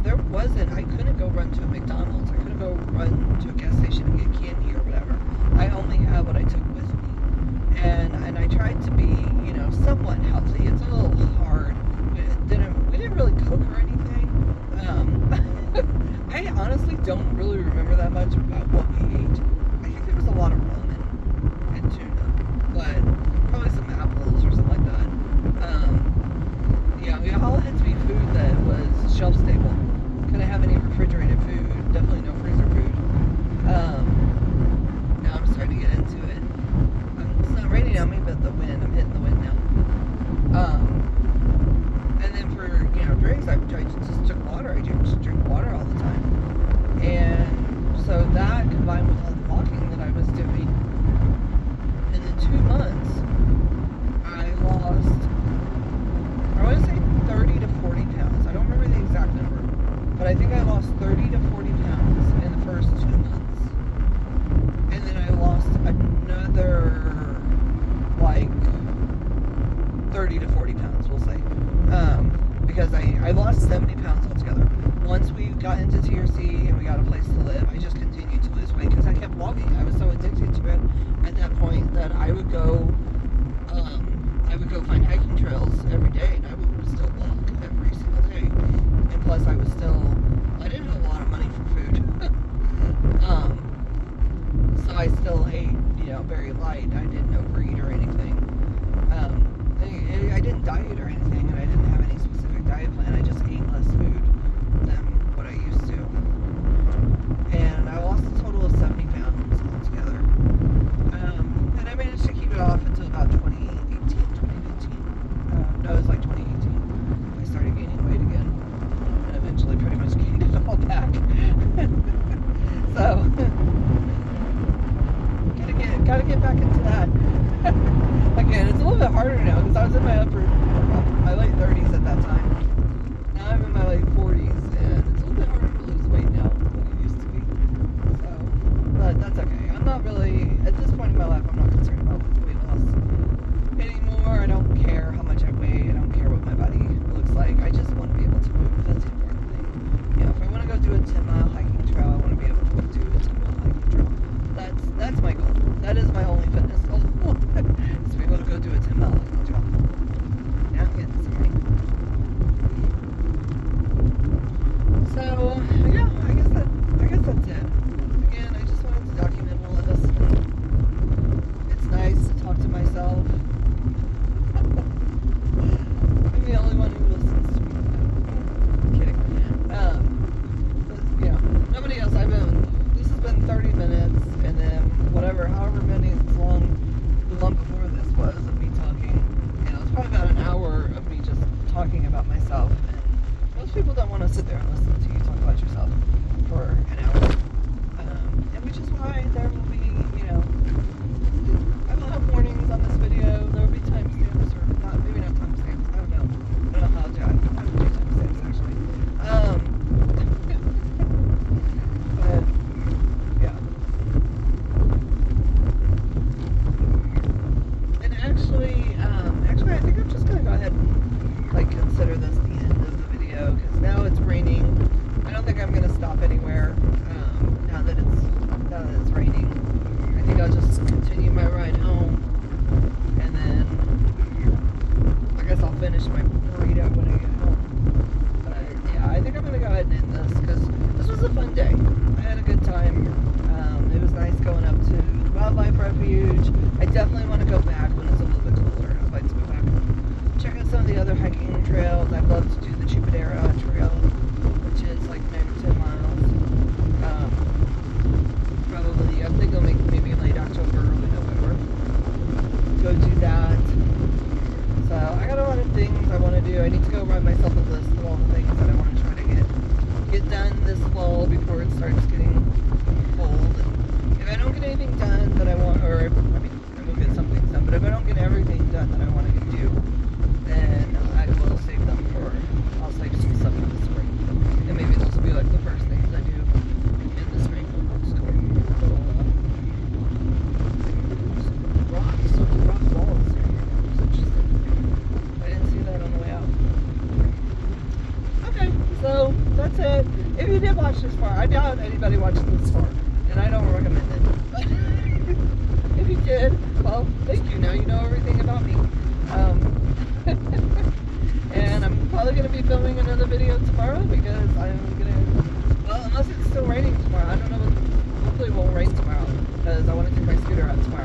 I couldn't go run to a McDonald's, I couldn't go run to a gas station and get candy or whatever. I only had what I took with me. And I tried to be, you know, somewhat healthy. It's a little hard. We didn't really cook or anything. I honestly don't really remember that much about what we ate. got into TRC and we got a place to live, I just continued to lose weight because I kept walking. I was so addicted to it at that point that I would go find hiking trails every day, and I would still walk every single day. And plus, I didn't have a lot of money for food, so I still ate, very light. I didn't overeat or anything. I didn't diet or anything, and I didn't have any specific diet plan. I just ate less food than what I used to. And I lost a total of 70 pounds altogether. And I managed to keep it off until about 2019. No, it was like 2018. I started gaining weight again, and eventually pretty much gained it all back. So, gotta get back into that. Again, it's a little bit harder now because I was in my late 30s at that time. Now I'm in my late 40s, and it's a little bit harder to lose weight now than it used to be. So, but that's okay. I'm not really, at this point in my life, I'm not concerned about weight loss anymore. I don't care how much I weigh. I don't care what my body looks like. I just want to be able to move. That's the important thing. If I want to go do a 10-mile hiking trail, I want to be able to do a 10-mile hiking trail. That's my goal. That is my only fitness goal. Is to be able to go do a 10-mile hiking trail. Now I'm getting some rain. So yeah, I guess that's it. Again, I just wanted to document all of this. It's nice to talk to myself. I'm the only one who listens to me. I'm kidding. But, nobody else. This has been 30 minutes, and then however many long the one before this was of me talking. It's probably about an hour of me just talking about myself. And most people don't want to sit there and listen to you talk about yourself for an hour. And which is why there will be, I will have warnings on this video. There will be timestamps, or not, maybe not timestamps. I don't know how to do it. I don't do timestamps actually. But yeah. And actually, I think I'm just gonna go ahead and consider this the end of the video because now it's raining. I don't think I'm gonna stop anywhere now that it's raining. I think I'll just continue my ride home, and then I guess I'll finish my burrito when I get home. But yeah, I think I'm gonna go ahead and end this because this was a fun day. I had a good time. It was nice going up to the wildlife refuge. I definitely want to go back when it's a little bit cooler. I'd like to go back and check out some of the other hiking trails. I'd love to do the Chupadera trail, which is like maybe 10 miles. Probably, I think I'll make maybe late October, early November. Go do that. So I got a lot of things I want to do. I need to go write myself a list of all the things that I want to try to get done this fall before it starts getting cold. And if I don't get anything done that I want, I will get some things done, but if I don't get everything done that I want to do, then I will save them I'll save some stuff for the spring. And maybe those will be like the first things I do in the spring. Rock walls here. It's interesting. I didn't see that on the way out. Okay, so that's it. If you did watch this far, I doubt anybody watched this far, and I don't recommend it. But if you did, well, thank you. Now you know everything about me. And I'm probably going to be filming another video tomorrow because I'm going to, unless it's still raining tomorrow. I don't know. Hopefully it won't rain tomorrow because I want to take my scooter out tomorrow.